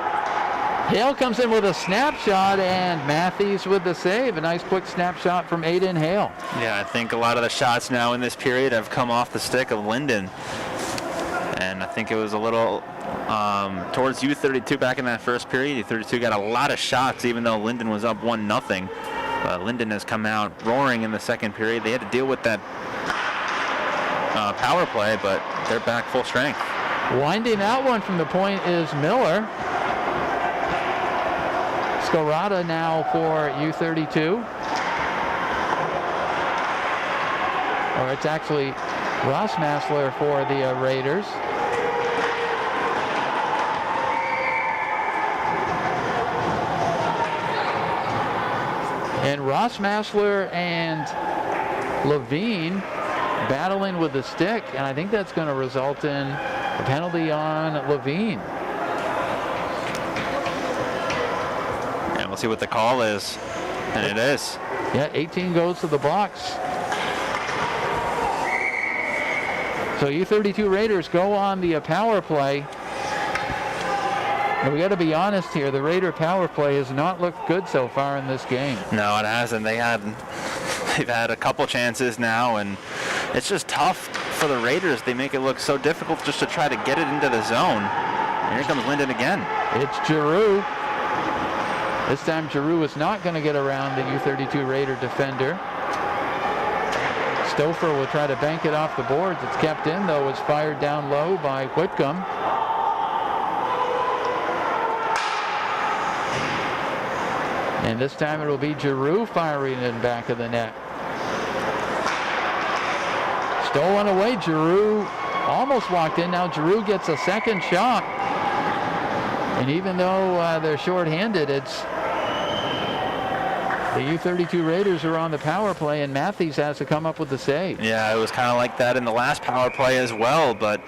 Speaker 2: Hale comes in with a snapshot, and Matthews with the save. A nice quick snapshot from Aiden Hale.
Speaker 3: Yeah, I think a lot of the shots now in this period have come off the stick of Linden. And I think it was a little towards U-32 back in that first period. U-32 got a lot of shots, even though Linden was up 1-0. Linden has come out roaring in the second period. They had to deal with that power play, but they're back full strength.
Speaker 2: Winding that one from the point is Miller. Scorata now for U-32. Or it's actually Ross Massler for the Raiders. And Ross Massler and Levine battling with the stick, and I think that's going to result in a penalty on Levine.
Speaker 3: And we'll see what the call is, and it is.
Speaker 2: Yeah, 18 goes to the box. So U-32 Raiders go on the power play. And we got to be honest here, the Raider power play has not looked good so far in this game.
Speaker 3: No, it hasn't. They They've had a couple chances now, and it's just tough for the Raiders. They make it look so difficult just to try to get it into the zone. And here comes Linden again.
Speaker 2: It's Giroux. This time Giroux is not going to get around the U-32 Raider defender. Stouffer will try to bank it off the boards. It's kept in, though. It's fired down low by Whitcomb. And this time it'll be Giroux firing in back of the net. Stolen away. Giroux almost walked in. Now Giroux gets a second shot. And even though they're shorthanded, it's the U-32 Raiders are on the power play, and Matthews has to come up with the save.
Speaker 3: Yeah, it was kind of like that in the last power play as well, but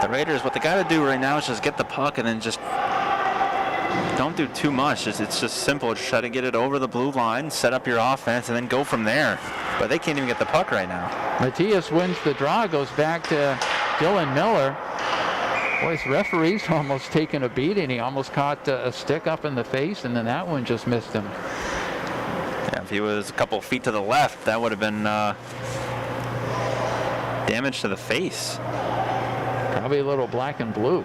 Speaker 3: the Raiders, what they got to do right now is just get the puck and then just don't do too much. It's just simple. Just try to get it over the blue line, set up your offense, and then go from there. But they can't even get the puck right now.
Speaker 2: Matthias wins the draw, goes back to Dylan Miller. Boy, this referee's almost taken a beating. He almost caught a stick up in the face, and then that one just missed him.
Speaker 3: Yeah, if he was a couple feet to the left, that would have been damage to the face.
Speaker 2: Probably a little black and blue.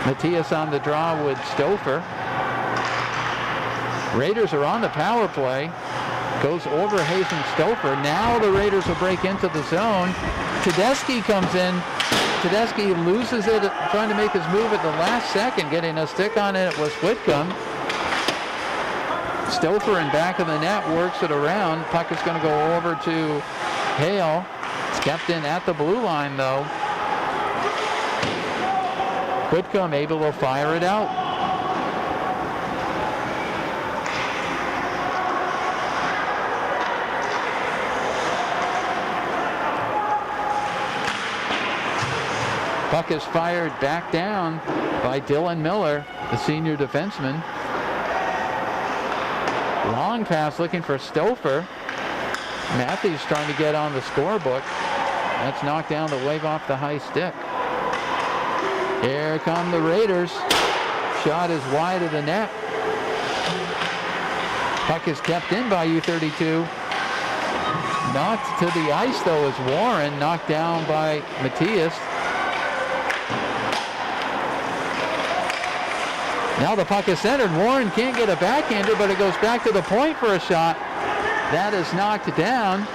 Speaker 2: Matthias on the draw with Stouffer. Raiders are on the power play. Goes over Hayes and Stouffer. Now the Raiders will break into the zone. Tedeschi comes in. Tedeschi loses it, trying to make his move at the last second. Getting a stick on it was Whitcomb. Stouffer in back of the net works it around. Puck is going to go over to Hale. It's kept in at the blue line, though. Whitcomb able to fire it out. Puck is fired back down by Dylan Miller, the senior defenseman. Long pass looking for Stouffer. Matthews trying to get on the scorebook. That's knocked down the wave off the high stick. Here come the Raiders. Shot is wide of the net. Puck is kept in by U-32. Knocked to the ice, though, is Warren. Knocked down by Matthias. Now the puck is centered. Warren can't get a backhander, but it goes back to the point for a shot. That is knocked down.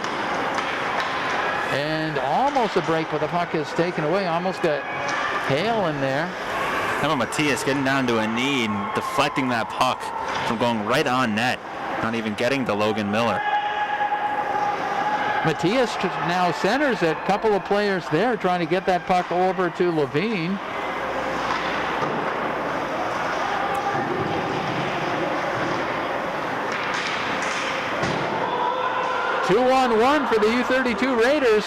Speaker 2: And almost a break, but the puck is taken away. Almost got Hale in there.
Speaker 3: How about Matthias getting down to a knee and deflecting that puck from going right on net, not even getting to Logan Miller.
Speaker 2: Matthias now centers it. Couple of players there trying to get that puck over to Levine. Two-on-one for the U-32 Raiders.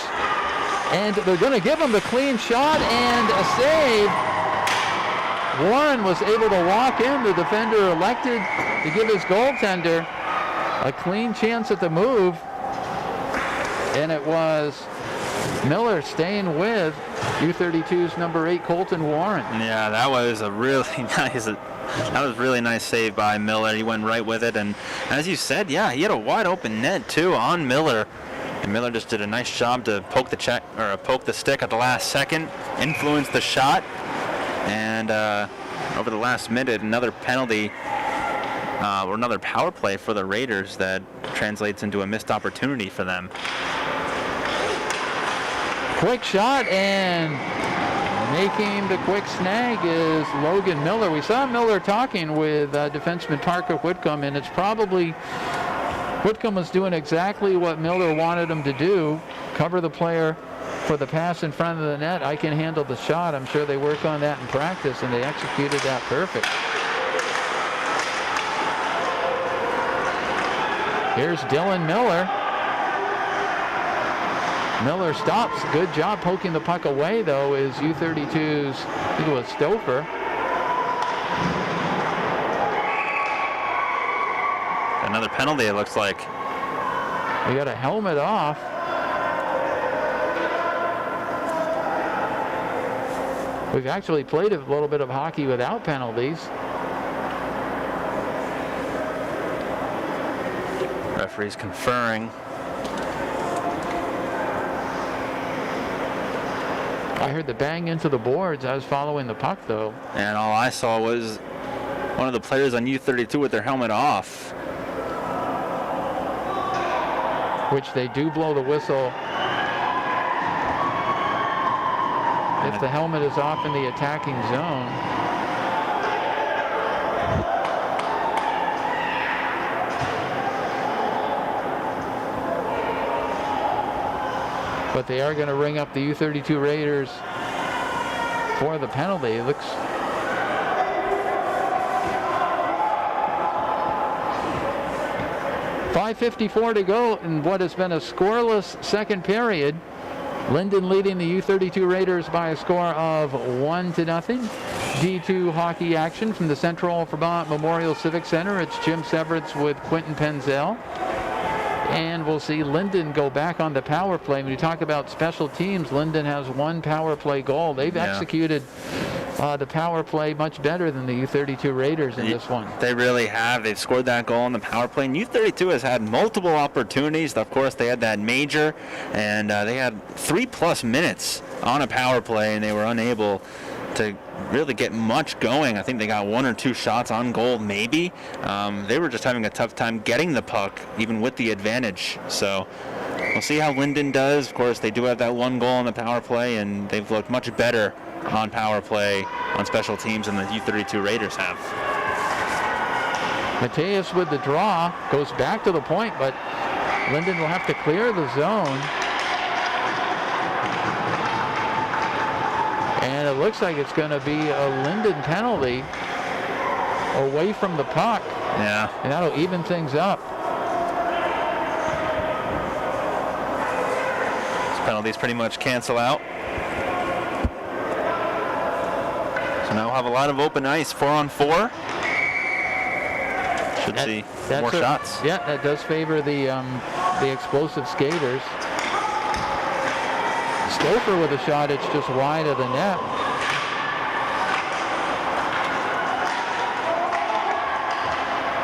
Speaker 2: And they're going to give him the clean shot and a save. Warren was able to walk in. The defender elected to give his goaltender a clean chance at the move. And it was Miller staying with U-32's number 8, Colton Warren.
Speaker 3: Yeah, that was a really really nice save by Miller. He went right with it, and as you said, yeah, he had a wide open net too on Miller. And Miller just did a nice job to poke the stick at the last second, influence the shot, and over the last minute, another penalty or another power play for the Raiders that translates into a missed opportunity for them.
Speaker 2: Quick shot, and making the quick snag is Logan Miller. We saw Miller talking with defenseman Parker Whitcomb, and it's probably Whitcomb was doing exactly what Miller wanted him to do, cover the player for the pass in front of the net. I can handle the shot. I'm sure they work on that in practice, and they executed that perfect. Here's Dylan Miller. Miller stops. Good job poking the puck away, though, is U-32's, I think it was Stouffer.
Speaker 3: Another penalty, it looks like.
Speaker 2: We got a helmet off. We've actually played a little bit of hockey without penalties.
Speaker 3: Referee's conferring.
Speaker 2: I heard the bang into the boards. I was following the puck, though.
Speaker 3: And all I saw was one of the players on U-32 with their helmet off.
Speaker 2: Which they do blow the whistle if the helmet is off in the attacking zone. But they are going to ring up the U-32 Raiders for the penalty. It looks... .554 to go in what has been a scoreless second period. Linden leading the U-32 Raiders by a score of 1-0. D2 hockey action from the Central Vermont Memorial Civic Center. It's Jim Severance with Quentin Penzel. And we'll see Linden go back on the power play. When you talk about special teams, Linden has one power play goal. They've executed the power play much better than the U-32 Raiders in this one.
Speaker 3: They really have. They've scored that goal on the power play. And U-32 has had multiple opportunities. Of course, they had that major, and they had 3+ minutes on a power play, and they were unable to really get much going. I think they got 1 or 2 shots on goal, maybe. They were just having a tough time getting the puck, even with the advantage. So we'll see how Linden does. Of course, they do have that 1 goal on the power play, and they've looked much better on power play on special teams than the U-32 Raiders have.
Speaker 2: Mateus with the draw goes back to the point, but Linden will have to clear the zone. And it looks like it's going to be a Linden penalty away from the puck.
Speaker 3: Yeah.
Speaker 2: And that'll even things up.
Speaker 3: These penalties pretty much cancel out. So now we'll have a lot of open ice, 4-on-4. Should see more shots.
Speaker 2: Yeah, that does favor the explosive skaters. Stouffer with a shot, it's just wide of the net.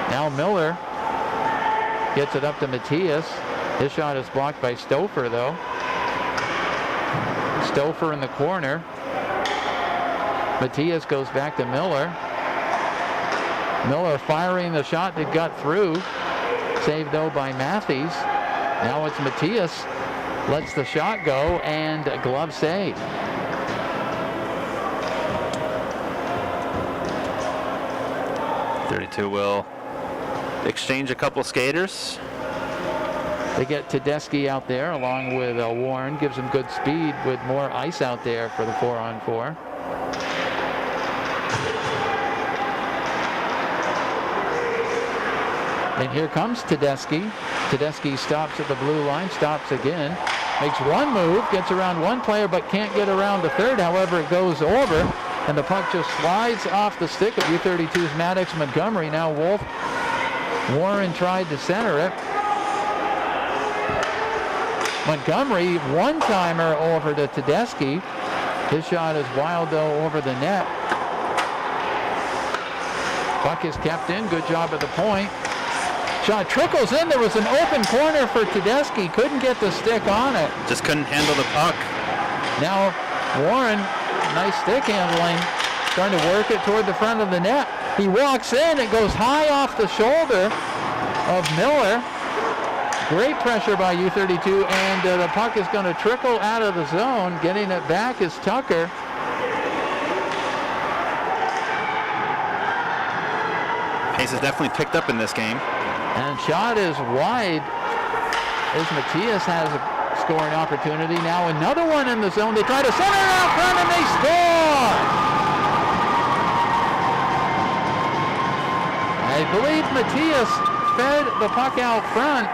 Speaker 2: Now Miller gets it up to Matias. His shot is blocked by Stouffer, though. Stouffer in the corner. Matias goes back to Miller. Miller firing the shot that got through. Saved, though, by Matthews. Now it's Matias. Lets the shot go, and a glove save.
Speaker 3: U-32 will exchange a couple skaters.
Speaker 2: They get Tedeschi out there along with Warren. Gives him good speed with more ice out there for the 4-on-4. And here comes Tedeschi. Tedeschi stops at the blue line, stops again. Makes one move, gets around one player, but can't get around the third. However, it goes over, and the puck just slides off the stick of U-32's Maddox Montgomery. Now Wolf. Warren tried to center it. Montgomery, one-timer over to Tedeschi. His shot is wild, though, over the net. Puck is kept in. Good job at the point. Shot trickles in. There was an open corner for Tedeschi. Couldn't get the stick on it.
Speaker 3: Just couldn't handle the puck.
Speaker 2: Now Warren, nice stick handling, trying to work it toward the front of the net. He walks in. It goes high off the shoulder of Miller. Great pressure by U-32, and the puck is going to trickle out of the zone. Getting it back is Tucker.
Speaker 3: Pace has definitely picked up in this game.
Speaker 2: And shot is wide as Matias has a scoring opportunity. Now another one in the zone. They try to center it out front and they score! I believe Matias fed the puck out front.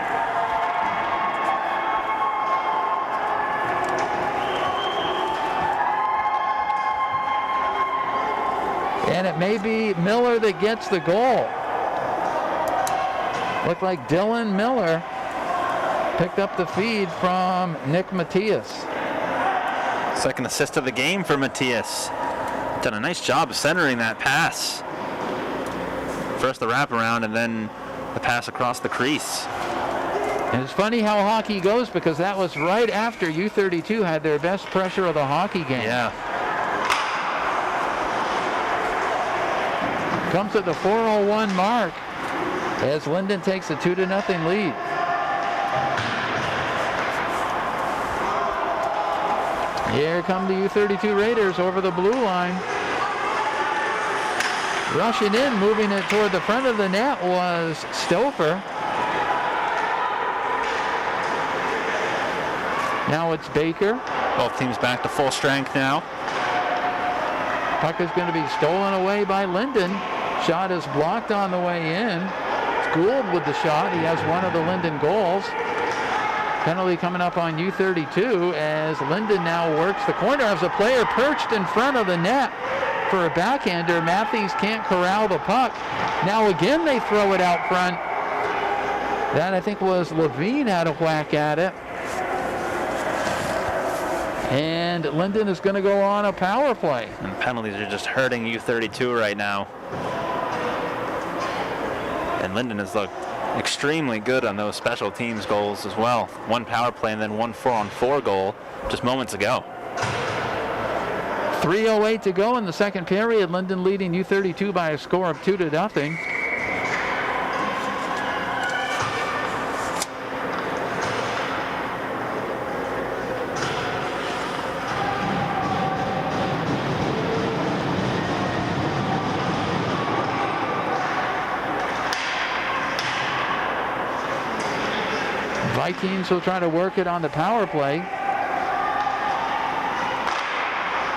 Speaker 2: And it may be Miller that gets the goal. Looked like Dylan Miller picked up the feed from Nick Matias.
Speaker 3: Second assist of the game for Matias. Done a nice job of centering that pass. First the wraparound and then the pass across the crease.
Speaker 2: And it's funny how hockey goes, because that was right after U-32 had their best pressure of the hockey game.
Speaker 3: Yeah.
Speaker 2: Comes at the 4:01 mark as Linden takes a 2-0 lead. Here come the U-32 Raiders over the blue line. Rushing in, moving it toward the front of the net was Stouffer. Now it's Baker.
Speaker 3: Both teams back to full strength now.
Speaker 2: Puck is going to be stolen away by Linden. Shot is blocked on the way in. It's Gould with the shot. He has one of the Linden goals. Penalty coming up on U-32 as Linden now works the corner. Has a player perched in front of the net for a backhander. Matthews can't corral the puck. Now again they throw it out front. That I think was Levine had a whack at it. And Linden is going to go on a power play.
Speaker 3: And penalties are just hurting U-32 right now. And Linden has looked extremely good on those special teams goals as well. One power play and then one 4-on-4 goal just moments ago.
Speaker 2: 3:08 to go in the second period. Linden leading U-32 by a score of 2-0. Vikings will try to work it on the power play.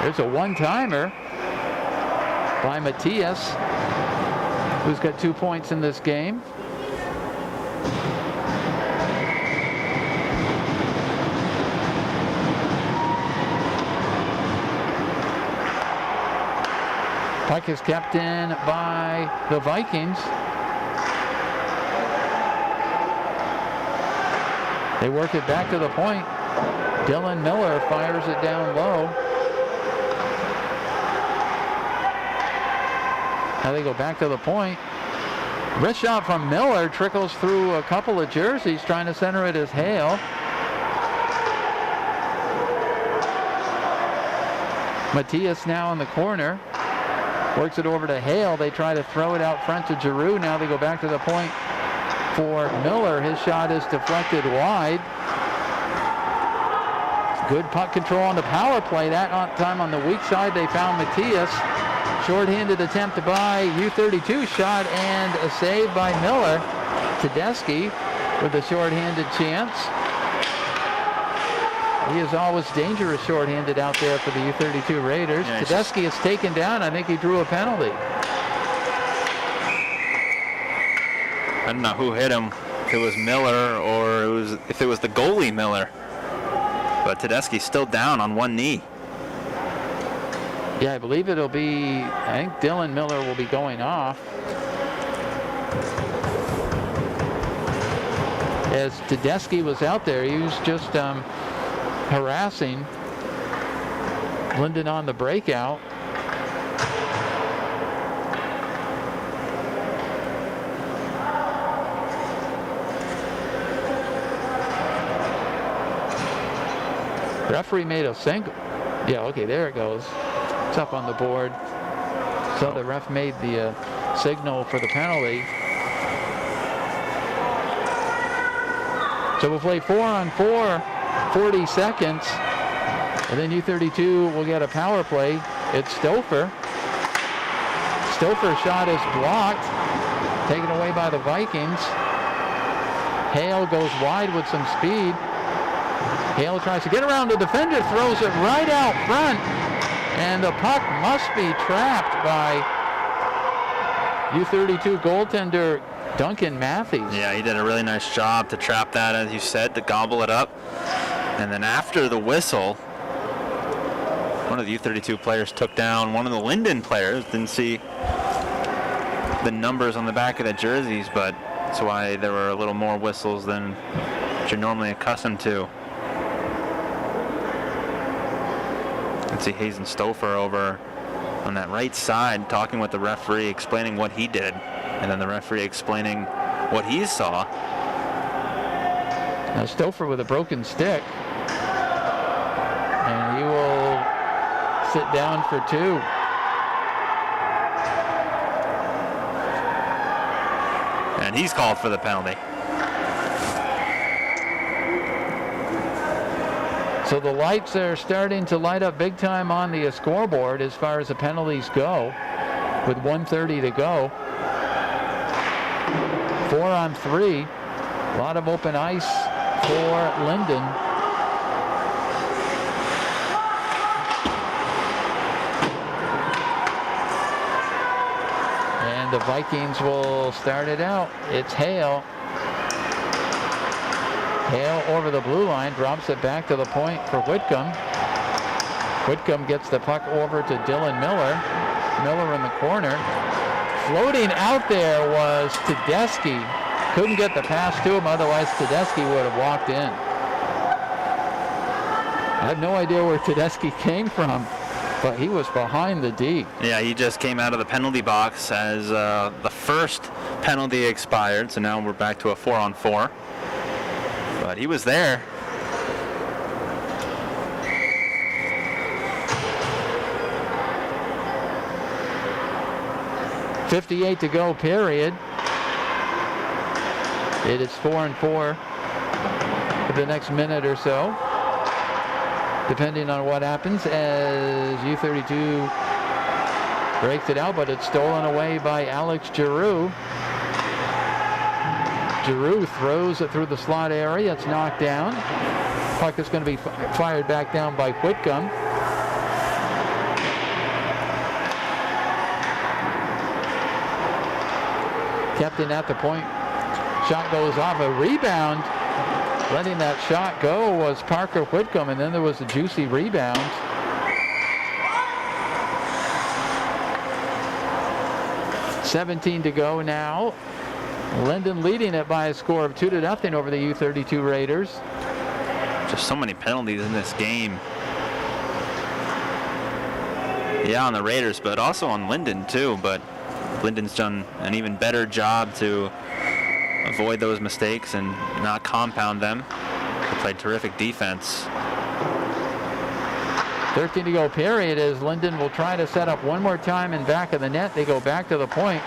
Speaker 2: There's a one-timer by Matthias, who's got 2 points in this game. Puck is kept in by the Vikings. They work it back to the point. Dylan Miller fires it down low. Now they go back to the point. Wrist shot from Miller trickles through a couple of jerseys. Trying to center it as Hale. Matthias now in the corner. Works it over to Hale. They try to throw it out front to Giroux. Now they go back to the point for Miller. His shot is deflected wide. Good puck control on the power play. That time on the weak side they found Matthias. Short-handed attempt by U-32. Shot and a save by Miller. Tedeschi with a short-handed chance. He is always dangerous short-handed out there for the U-32 Raiders.
Speaker 3: Yeah,
Speaker 2: Tedeschi is taken down. I think he drew a penalty.
Speaker 3: I don't know who hit him, if it was Miller or if it was the goalie Miller. But Tedeschi's still down on one knee.
Speaker 2: Yeah, I believe it'll be, I think Dylan Miller will be going off. As Tedeschi was out there, he was just harassing Linden on the breakout. Referee made a single. Yeah, okay, there it goes. It's up on the board. So the ref made the signal for the penalty. So we'll play 4-on-4, 40 seconds. And then U-32 will get a power play. It's Stouffer. Stouffer's shot is blocked. Taken away by the Vikings. Hale goes wide with some speed. Hale tries to get around the defender, throws it right out front, and the puck must be trapped by U-32 goaltender Duncan Matthews.
Speaker 3: Yeah, he did a really nice job to trap that, as you said, to gobble it up. And then after the whistle, one of the U-32 players took down one of the Linden players. Didn't see the numbers on the back of the jerseys, but that's why there were a little more whistles than you're normally accustomed to. Let's see Hayes and Stouffer over on that right side, talking with the referee, explaining what he did, and then the referee explaining what he saw.
Speaker 2: Now Stouffer with a broken stick, and he will sit down for 2.
Speaker 3: And he's called for the penalty.
Speaker 2: So the lights are starting to light up big time on the scoreboard as far as the penalties go, with 1:30 to go. 4-on-3. A lot of open ice for Linden. And the Vikings will start it out. It's Hale. Hale over the blue line, drops it back to the point for Whitcomb. Whitcomb gets the puck over to Dylan Miller. Miller in the corner. Floating out there was Tedeschi. Couldn't get the pass to him, otherwise Tedeschi would have walked in. I have no idea where Tedeschi came from, but he was behind the D.
Speaker 3: Yeah, he just came out of the penalty box as the first penalty expired, so now we're back to a 4-on-4. But he was there.
Speaker 2: .58 to go, period. It is 4-4 for the next minute or so, depending on what happens as U-32 breaks it out, but it's stolen away by Alex Giroux. Giroux throws it through the slot area. It's knocked down. Puck is going to be fired back down by Whitcomb. Captain at the point. Shot goes off. A rebound. Letting that shot go was Parker Whitcomb, and then there was a juicy rebound. .17 to go now. Linden leading it by a score of 2-0 over the U-32 Raiders.
Speaker 3: Just so many penalties in this game. Yeah, on the Raiders, but also on Linden too. But Linden's done an even better job to avoid those mistakes and not compound them. They played terrific defense.
Speaker 2: 13 to go, period, as Linden will try to set up one more time in back of the net. They go back to the point.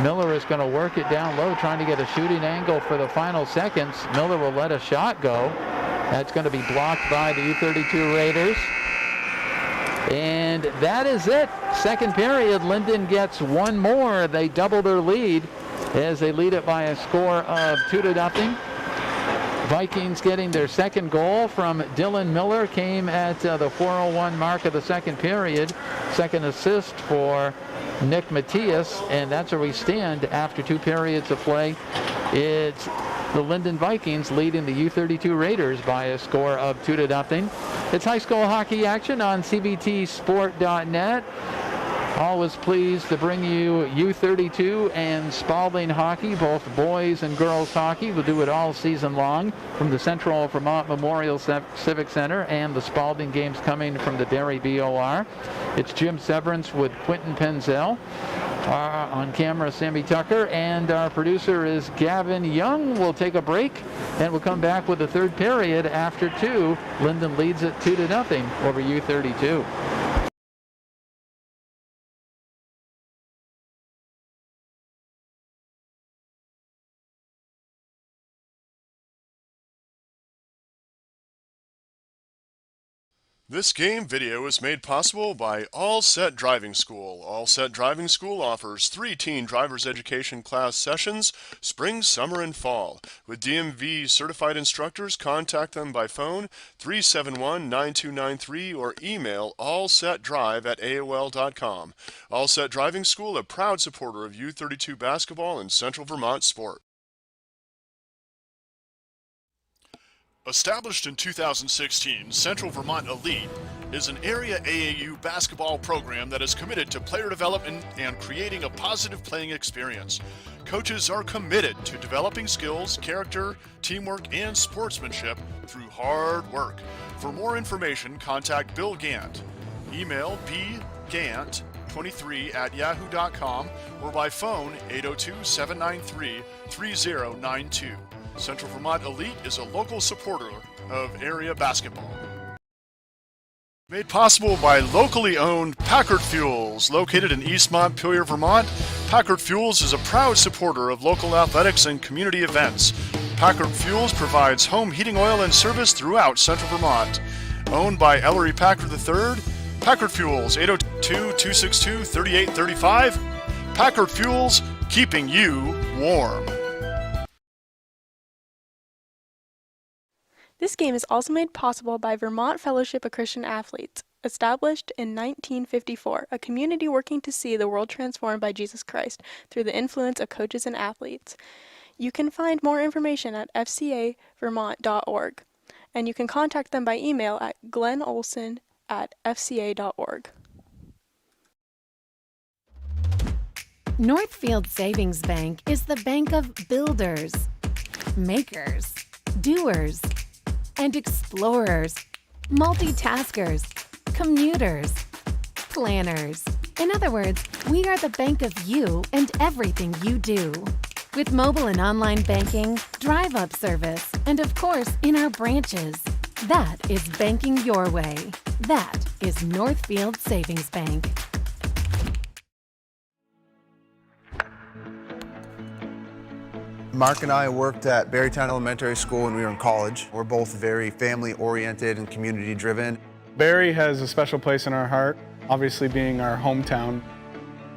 Speaker 2: Miller is going to work it down low, trying to get a shooting angle for the final seconds. Miller will let a shot go. That's going to be blocked by the U-32 Raiders. And that is it. Second period, Linden gets one more. They double their lead as they lead it by a score of 2-0. Vikings getting their second goal from Dylan Miller, came at the 4:01 mark of the second period. Second assist for Nick Matias, and that's where we stand after 2 periods of play. It's the Linden Vikings leading the U-32 Raiders by a score of 2-0. It's high school hockey action on cbtsport.net. Always pleased to bring you U-32 and Spalding hockey, both boys and girls hockey. We'll do it all season long from the Central Vermont Memorial Civic Center, and the Spalding games coming from the Barrie BOR. It's Jim Severance with Quentin Penzel. On camera, Sammy Tucker, and our producer is Gavin Young. We'll take a break, and we'll come back with the third period after 2. Linden leads it 2-0 over U-32.
Speaker 4: This game video is made possible by All Set Driving School. All Set Driving School offers 3 teen driver's education class sessions, spring, summer, and fall. With DMV certified instructors, contact them by phone 371-9293 or email allsetdrive@aol.com. All Set Driving School, a proud supporter of U-32 basketball and Central Vermont sport. Established in 2016, Central Vermont Elite is an area AAU basketball program that is committed to player development and creating a positive playing experience. Coaches are committed to developing skills, character, teamwork, and sportsmanship through hard work. For more information, contact Bill Gant. Email gant23@yahoo.com or by phone 802-793-3092. Central Vermont Elite is a local supporter of area basketball. Made possible by locally owned Packard Fuels, located in East Montpelier, Vermont. Packard Fuels is a proud supporter of local athletics and community events. Packard Fuels provides home heating oil and service throughout Central Vermont. Owned by Ellery Packard III, Packard Fuels, 802-262-3835. Packard Fuels, keeping you warm.
Speaker 5: This game is also made possible by Vermont Fellowship of Christian Athletes, established in 1954, a community working to see the world transformed by Jesus Christ through the influence of coaches and athletes. You can find more information at fcavermont.org, and you can contact them by email at glennolson@fca.org.
Speaker 6: Northfield Savings Bank is the bank of builders, makers, doers, and explorers, multitaskers, commuters, planners. In other words, we are the bank of you and everything you do. With mobile and online banking, drive-up service, and of course, in our branches. That is banking your way. That is Northfield Savings Bank.
Speaker 7: Mark and I worked at Berrytown Elementary School when we were in college. We're both very family-oriented and community-driven.
Speaker 8: Barry has a special place in our heart, obviously being our hometown.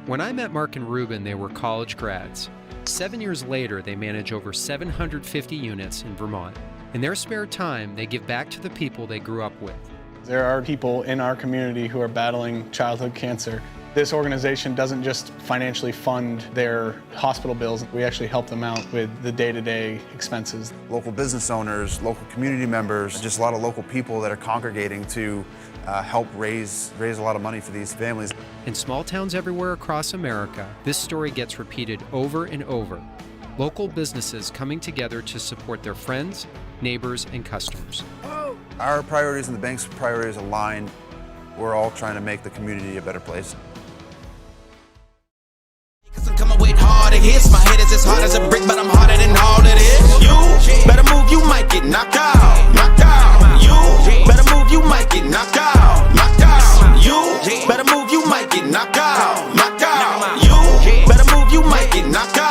Speaker 9: When I met Mark and Ruben, they were college grads. 7 years later, they manage over 750 units in Vermont. In their spare time, they give back to the people they grew up with.
Speaker 8: There are people in our community who are battling childhood cancer. This organization doesn't just financially fund their hospital bills, we actually help them out with the day-to-day expenses.
Speaker 7: Local business owners, local community members, just a lot of local people that are congregating to help raise a lot of money for these families.
Speaker 9: In small towns everywhere across America, this story gets repeated over and over. Local businesses coming together to support their friends, neighbors, and customers.
Speaker 7: Our priorities and the bank's priorities align. We're all trying to make the community a better place.
Speaker 10: Cause I'm coming with harder hits. My head is as hard as a brick, but I'm harder than all of this. You better move, you might get knocked out. Knocked out. You better move, you might get knocked out. Knocked out. You better move, you might get knocked out. Knocked out. You better move, you might get knocked out.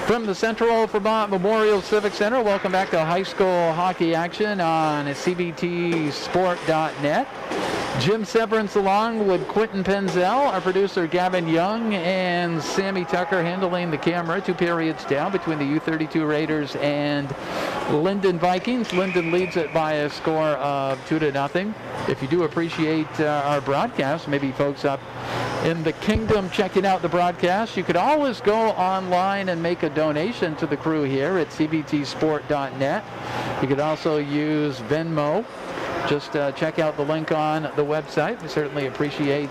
Speaker 2: From the Central Vermont Memorial Civic Center, welcome back to high school hockey action on cbtsport.net. Jim Severance along with Quentin Penzel, our producer Gavin Young, and Sammy Tucker handling the camera. 2 periods down between the U-32 Raiders and Linden Vikings. Linden leads it by a score of 2-0. If you do appreciate our broadcast, maybe folks up in the kingdom checking out the broadcast, you could always go online and make a donation to the crew here at cbtsport.net. You could also use Venmo. Just check out the link on the website. We certainly appreciate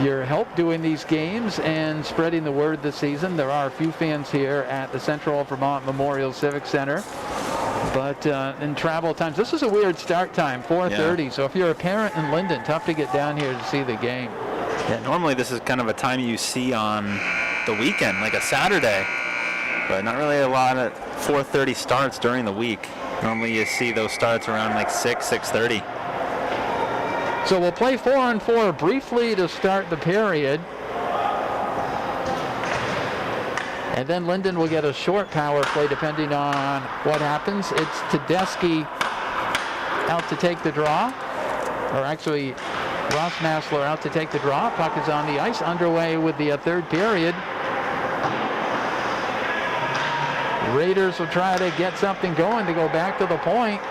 Speaker 2: your help doing these games and spreading the word this season. There are a few fans here at the Central Vermont Memorial Civic Center. But in travel times, this is a weird start time, 4:30. So if you're a parent in Linden, tough to get down here to see the game.
Speaker 3: Yeah, normally this is kind of a time you see on the weekend, like a Saturday, but not really a lot of 4:30 starts during the week. Normally you see those starts around like 6:30.
Speaker 2: So we'll play 4-on-4 briefly to start the period. And then Linden will get a short power play depending on what happens. It's Tedeschi out to take the draw, or actually Ross Massler out to take the draw. Puck is on the ice, underway with the third period. Raiders will try to get something going to go back to the point.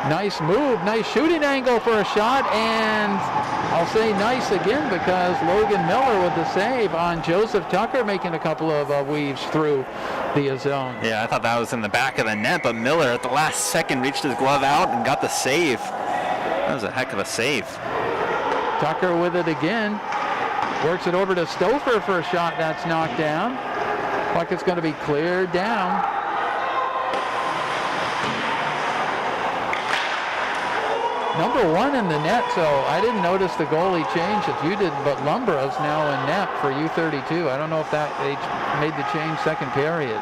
Speaker 2: Nice move, nice shooting angle for a shot, and I'll say nice again because Logan Miller with the save on Joseph Tucker, making a couple of weaves through the zone.
Speaker 3: Yeah, I thought that was in the back of the net, but Miller at the last second reached his glove out and got the save. That was a heck of a save.
Speaker 2: Tucker with it again. Works it over to Stouffer for a shot that's knocked down. Puck is going to be cleared down. Number 1 in the net, so I didn't notice the goalie change if you didn't, but Lumbro's now in net for U-32. I don't know if that they made the change second period.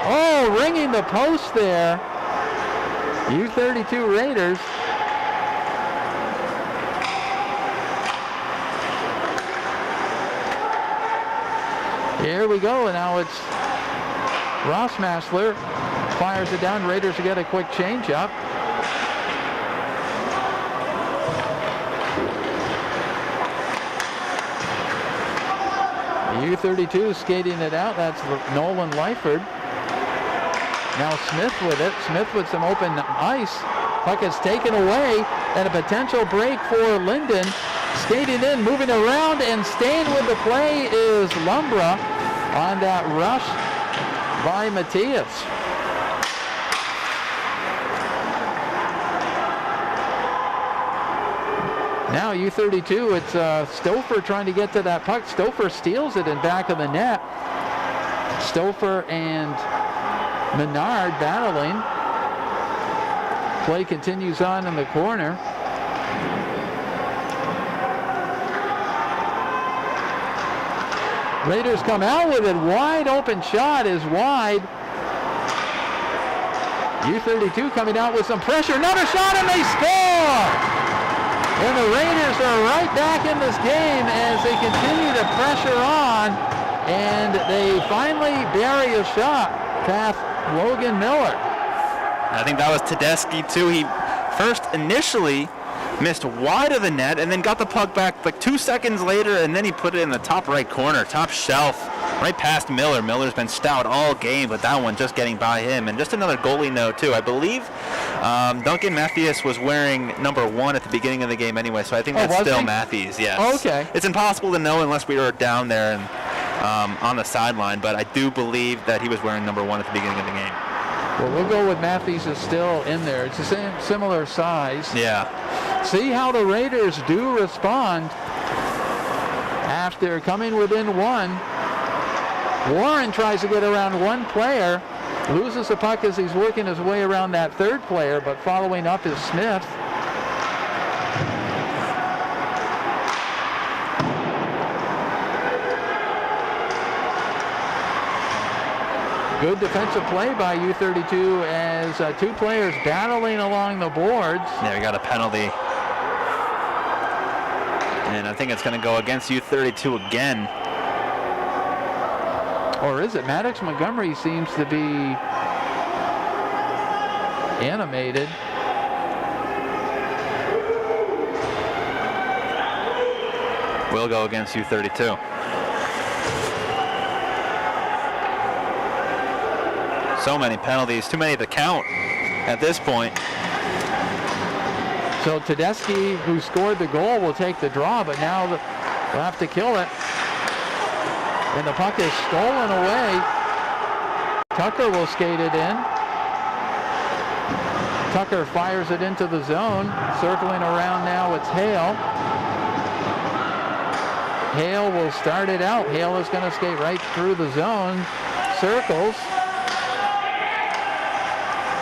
Speaker 2: Oh, ringing the post there. U-32 Raiders. Here we go, and now it's Ross Massler fires it down. Raiders will get a quick change up. U-32 skating it out. That's Nolan Lyford. Now Smith with it. Smith with some open ice. Puck is taken away, and a potential break for Linden. Skating in, moving around, and staying with the play is Lumbra on that rush by Matthias. Now U-32, it's Stouffer trying to get to that puck. Stouffer steals it in back of the net. Stouffer and Menard battling. Play continues on in the corner. Raiders come out with it. Wide open shot is wide. U-32 coming out with some pressure. Another shot and they score! And the Raiders are right back in this game as they continue to pressure on, and they finally bury a shot past Logan Miller.
Speaker 3: I think that was Tedeschi too. He first initially missed wide of the net and then got the puck back like 2 seconds later, and then he put it in the top right corner, top shelf, right past Miller. Miller's been stout all game, but that one just getting by him. And just another goalie note too. I believe Duncan Matthews was wearing number 1 at the beginning of the game anyway, so I think that's still Matthews. Yes.
Speaker 2: Oh, okay.
Speaker 3: It's impossible to know unless we were down there and on the sideline, but I do believe that he was wearing number 1 at the beginning of the game.
Speaker 2: Well, we'll go with Matthews is still in there. It's the same, similar size.
Speaker 3: Yeah.
Speaker 2: See how the Raiders do respond after coming within 1. Warren tries to get around one player, loses the puck as he's working his way around that third player, but following up is Smith. Good defensive play by U-32 as 2 players battling along the boards.
Speaker 3: Yeah, we got a penalty. And I think it's going to go against U-32 again.
Speaker 2: Or is it? Maddox Montgomery seems to be animated.
Speaker 3: Will go against U-32. So many penalties, too many to count at this point.
Speaker 2: So Tedeschi, who scored the goal, will take the draw, but now they'll have to kill it. And the puck is stolen away. Tucker will skate it in. Tucker fires it into the zone. Circling around now, it's Hale. Hale will start it out. Hale is going to skate right through the zone. Circles.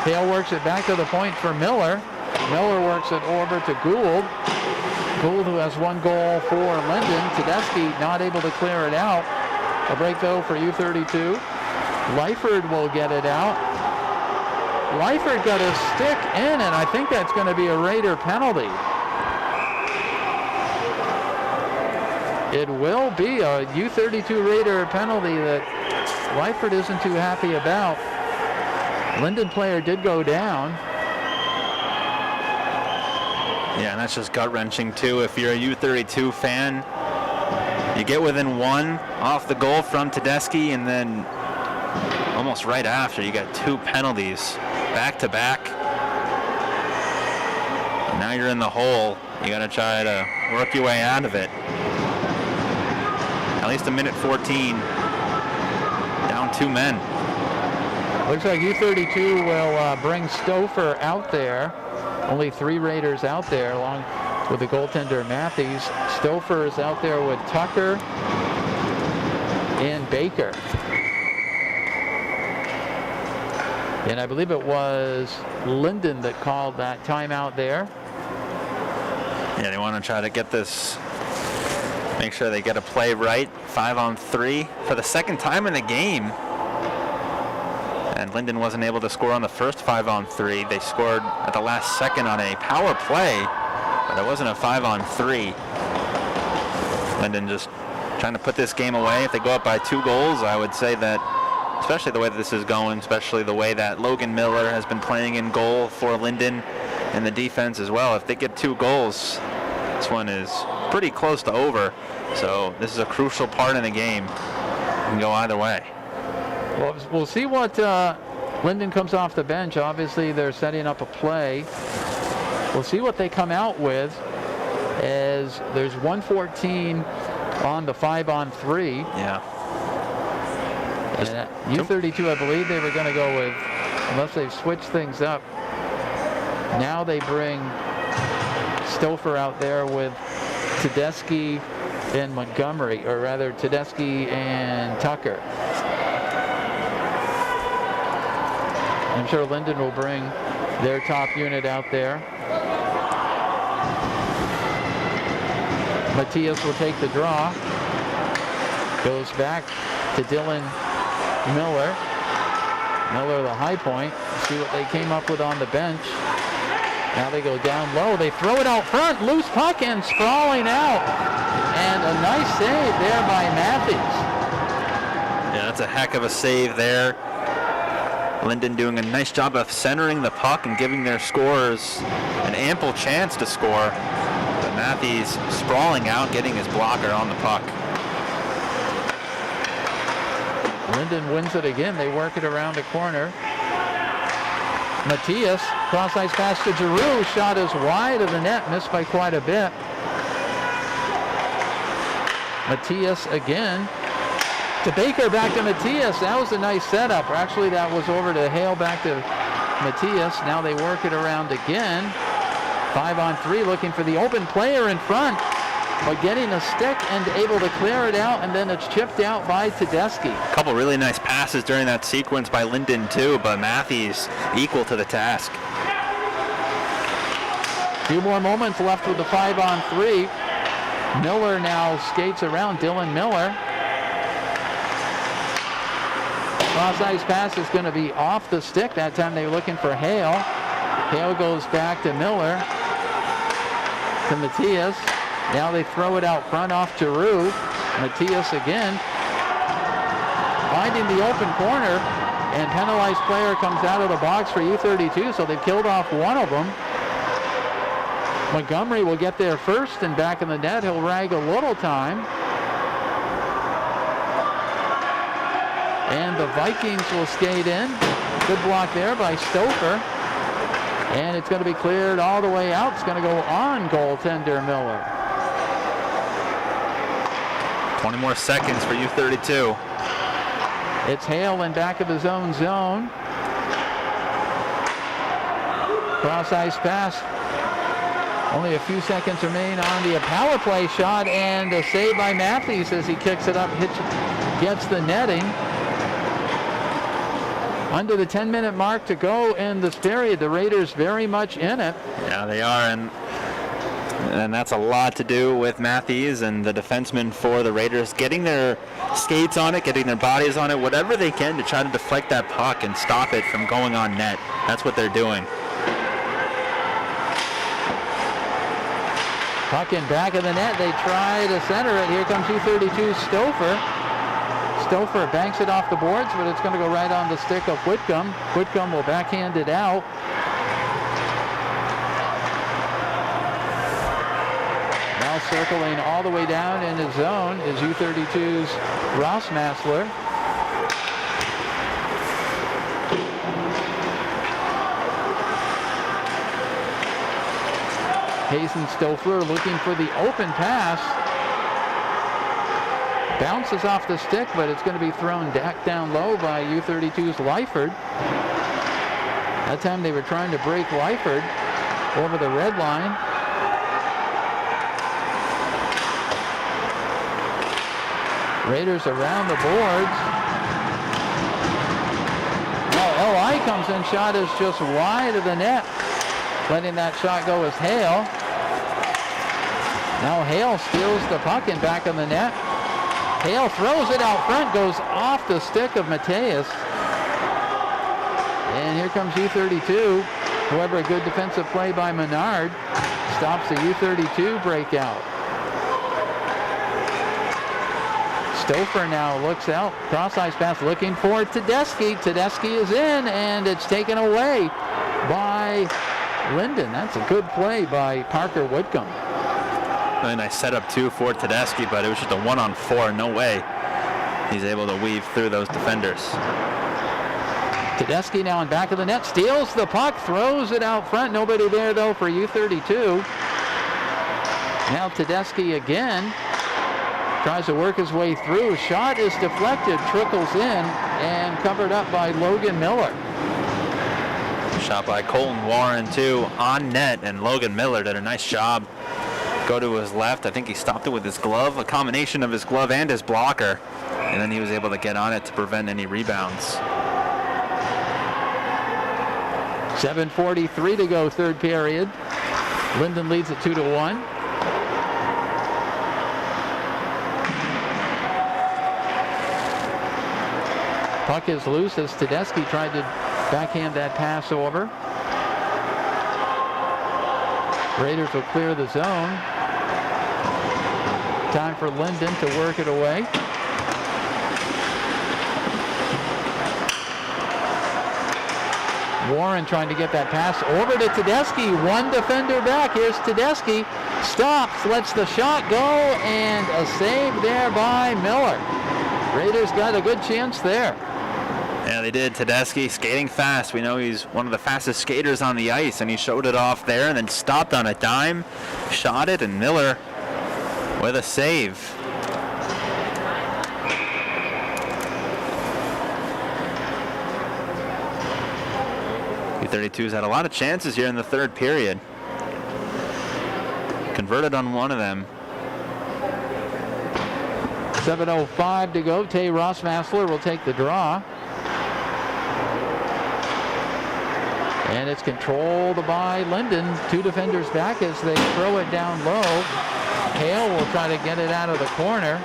Speaker 2: Hale works it back to the point for Miller. Miller works it over to Gould. Gould, who has one goal for Linden. Tedeschi not able to clear it out. A break though for U-32. Lyford will get it out. Lyford got a stick in, and I think that's going to be a Raider penalty. It will be a U-32 Raider penalty that Lyford isn't too happy about. Linden player did go down.
Speaker 3: Yeah, and that's just gut-wrenching too. If you're a U-32 fan, you get within one off the goal from Tedeschi, and then almost right after you got two penalties back to back. Now you're in the hole. You got to try to work your way out of it. At least a minute 14. Down two men.
Speaker 2: Looks like U-32 will bring Stouffer out there. Only three Raiders out there, along with the goaltender Matthews. Stouffer is out there with Tucker and Baker. And I believe it was Linden that called that timeout there.
Speaker 3: Yeah, they want to try to get this, make sure they get a play right. 5-on-3 for the second time in the game. And Linden wasn't able to score on the first 5-on-3. They scored at the last second on a power play, but it wasn't a 5-on-3. Linden just trying to put this game away. If they go up by 2 goals, I would say that, especially the way that this is going, especially the way that Logan Miller has been playing in goal for Linden and the defense as well. If they get 2 goals, this one is pretty close to over. So this is a crucial part in the game. It can go either way.
Speaker 2: Well, we'll see what Linden comes off the bench. Obviously, they're setting up a play. We'll see what they come out with, as there's 1:14 on the 5-on-3.
Speaker 3: Yeah.
Speaker 2: And U-32, I believe they were going to go with, unless they've switched things up. Now they bring Stouffer out there with Tedeschi and Montgomery, or rather Tedeschi and Tucker. I'm sure Linden will bring their top unit out there. Matthias will take the draw. Goes back to Dylan Miller. Miller the high point. See what they came up with on the bench. Now they go down low. They throw it out front. Loose puck and sprawling out. And a nice save there by Matthews.
Speaker 3: Yeah, that's a heck of a save there. Linden doing a nice job of centering the puck and giving their scorers an ample chance to score. But Matthews sprawling out, getting his blocker on the puck.
Speaker 2: Linden wins it again. They work it around the corner. Matthias, cross-ice pass to Giroux. Shot is wide of the net, missed by quite a bit. Matthias again. To Baker, back to Matthias. That was a nice setup. Or actually, that was over to Hale, back to Matthias. Now they work it around again. 5-on-3, looking for the open player in front, but getting a stick and able to clear it out, and then it's chipped out by Tedeschi.
Speaker 3: A couple really nice passes during that sequence by Linden too, but Matthews equal to the task.
Speaker 2: Few more moments left with the 5-on-3. Miller now skates around. Dylan Miller. Cross-ice pass is going to be off the stick. That time they were looking for Hale. Hale goes back to Miller. To Matthias. Now they throw it out front off Giroux. Matthias again. finding the open corner, and penalized player comes out of the box for U-32, so they've killed off one of them. Montgomery will get there first, and back in the net, he'll rag a little time. And the Vikings will skate in. Good block there by Stouffer. And it's going to be cleared all the way out. It's going to go on goaltender Miller.
Speaker 3: 20 more seconds for U-32.
Speaker 2: It's Hale in back of his own zone. Cross ice pass. Only a few seconds remain on the power play shot, and a save by Matthews as he kicks it up, gets the netting. Under the 10-minute mark to go in this period. The Raiders very much in it.
Speaker 3: Yeah, they are, and that's a lot to do with Matthews and the defensemen for the Raiders getting their skates on it, getting their bodies on it, whatever they can to try to deflect that puck and stop it from going on net. That's what they're doing.
Speaker 2: Puck in back of the net. They try to center it. Here comes U-32 Stouffer. Stouffer banks it off the boards, but it's going to go right on the stick of Whitcomb. Whitcomb will backhand it out. Now circling all the way down in his zone is U-32's Ross Massler. Hazen Stouffer looking for the open pass. Bounces off the stick, but it's going to be thrown back down low by U-32's Lyford. That time they were trying to break Lyford over the red line. Raiders around the boards. Now LI comes in, shot is just wide of the net. Letting that shot go is Hale. Now Hale steals the puck in back of the net. Hale throws it out front, goes off the stick of Mateus. And here comes U-32. However, a good defensive play by Menard stops the U-32 breakout. Stouffer now looks out. Cross ice pass looking for Tedeschi. Tedeschi is in, and it's taken away by Linden. That's a good play by Parker Whitcomb.
Speaker 3: Really nice setup too for Tedeschi, but it was just a 1-on-4. No way he's able to weave through those defenders.
Speaker 2: Tedeschi now in back of the net, steals the puck, throws it out front. Nobody there though for U-32. Now Tedeschi again tries to work his way through. Shot is deflected, trickles in, and covered up by Logan Miller.
Speaker 3: Shot by Colton Warren too on net, and Logan Miller did a nice job. Go to his left. I think he stopped it with his glove, a combination of his glove and his blocker, and then he was able to get on it to prevent any rebounds.
Speaker 2: 7:43 to go, third period. Linden leads it 2-1. Puck is loose as Tedeschi tried to backhand that pass over. Raiders will clear the zone. Time for Linden to work it away. Warren trying to get that pass over to Tedeschi. One defender back. Here's Tedeschi. Stops, lets the shot go, and a save there by Miller. Raiders got a good chance there.
Speaker 3: Yeah, they did. Tedeschi skating fast. We know he's one of the fastest skaters on the ice, and he showed it off there and then stopped on a dime, shot it, and Miller with a save. U-32's had a lot of chances here in the third period. Converted on one of them.
Speaker 2: 7:05 to go. Tay Rossmassler will take the draw. And it's controlled by Linden. Two defenders back as they throw it down low. Hale will try to get it out of the corner.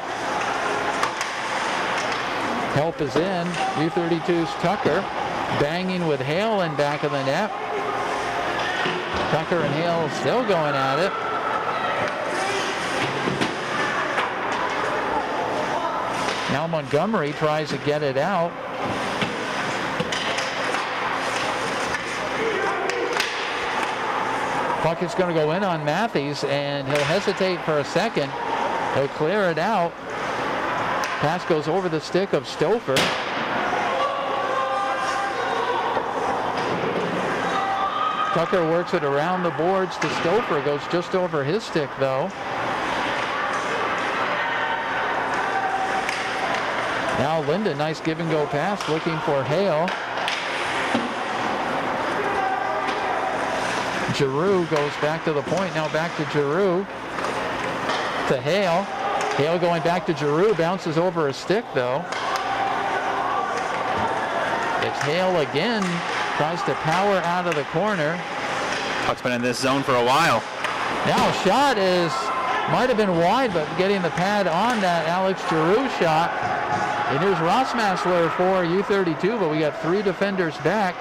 Speaker 2: Help is in. U-32's Tucker banging with Hale in back of the net. Tucker and Hale still going at it. Now Montgomery tries to get it out. Puck is going to go in on Matthews, and he'll hesitate for a second. He'll clear it out. Pass goes over the stick of Stouffer. Tucker works it around the boards to Stouffer. Goes just over his stick, though. Now Linden, nice give and go pass, looking for Hale. Giroux goes back to the point. Now back to Giroux. To Hale. Hale going back to Giroux. Bounces over a stick, though. It's Hale again. Tries to power out of the corner.
Speaker 3: Puck's been in this zone for a while.
Speaker 2: Now shot might have been wide, but getting the pad on that Alex Giroux shot. And here's Rossmassler for U-32, but we got 3 defenders back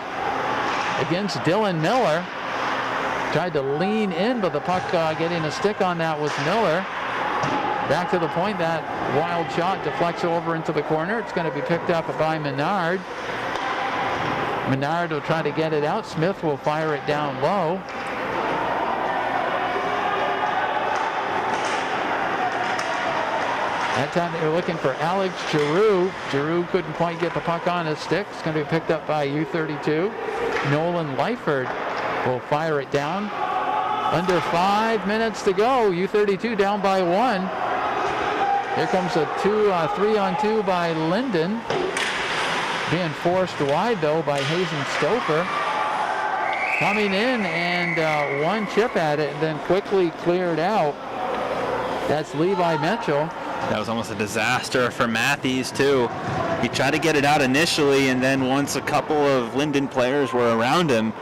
Speaker 2: against Dylan Miller. Tried to lean in, but the puck getting a stick on that was Miller. Back to the point, that wild shot deflects over into the corner. It's going to be picked up by Menard. Menard will try to get it out. Smith will fire it down low. That time they were looking for Alex Giroux. Giroux couldn't quite get the puck on his stick. It's going to be picked up by U-32. Nolan Lyford will fire it down. Under 5 minutes to go. U-32 down by 1. Here comes a 3-on-2 by Linden. Being forced wide, though, by Hayes and Stouffer. Coming in and one chip at it and then quickly cleared out. That's Levi Mitchell.
Speaker 3: That was almost a disaster for Matthews, too. He tried to get it out initially, and then once a couple of Linden players were around him,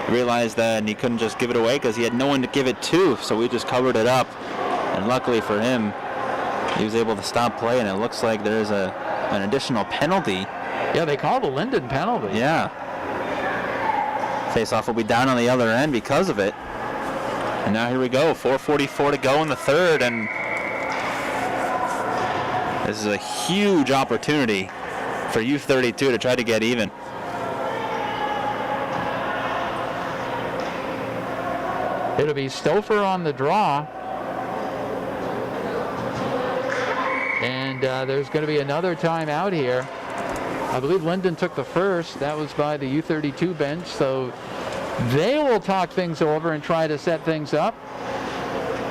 Speaker 3: he realized that he couldn't just give it away because he had no one to give it to, so we just covered it up. And luckily for him, he was able to stop play, and it looks like there's an additional penalty.
Speaker 2: Yeah, they called a Linden penalty.
Speaker 3: Yeah. Face-off will be down on the other end because of it. And now here we go, 4:44 to go in the third, and this is a huge opportunity for U-32 to try to get even.
Speaker 2: It'll be Stouffer on the draw. And there's going to be another timeout here. I believe Linden took the first. That was by the U-32 bench. So they will talk things over and try to set things up.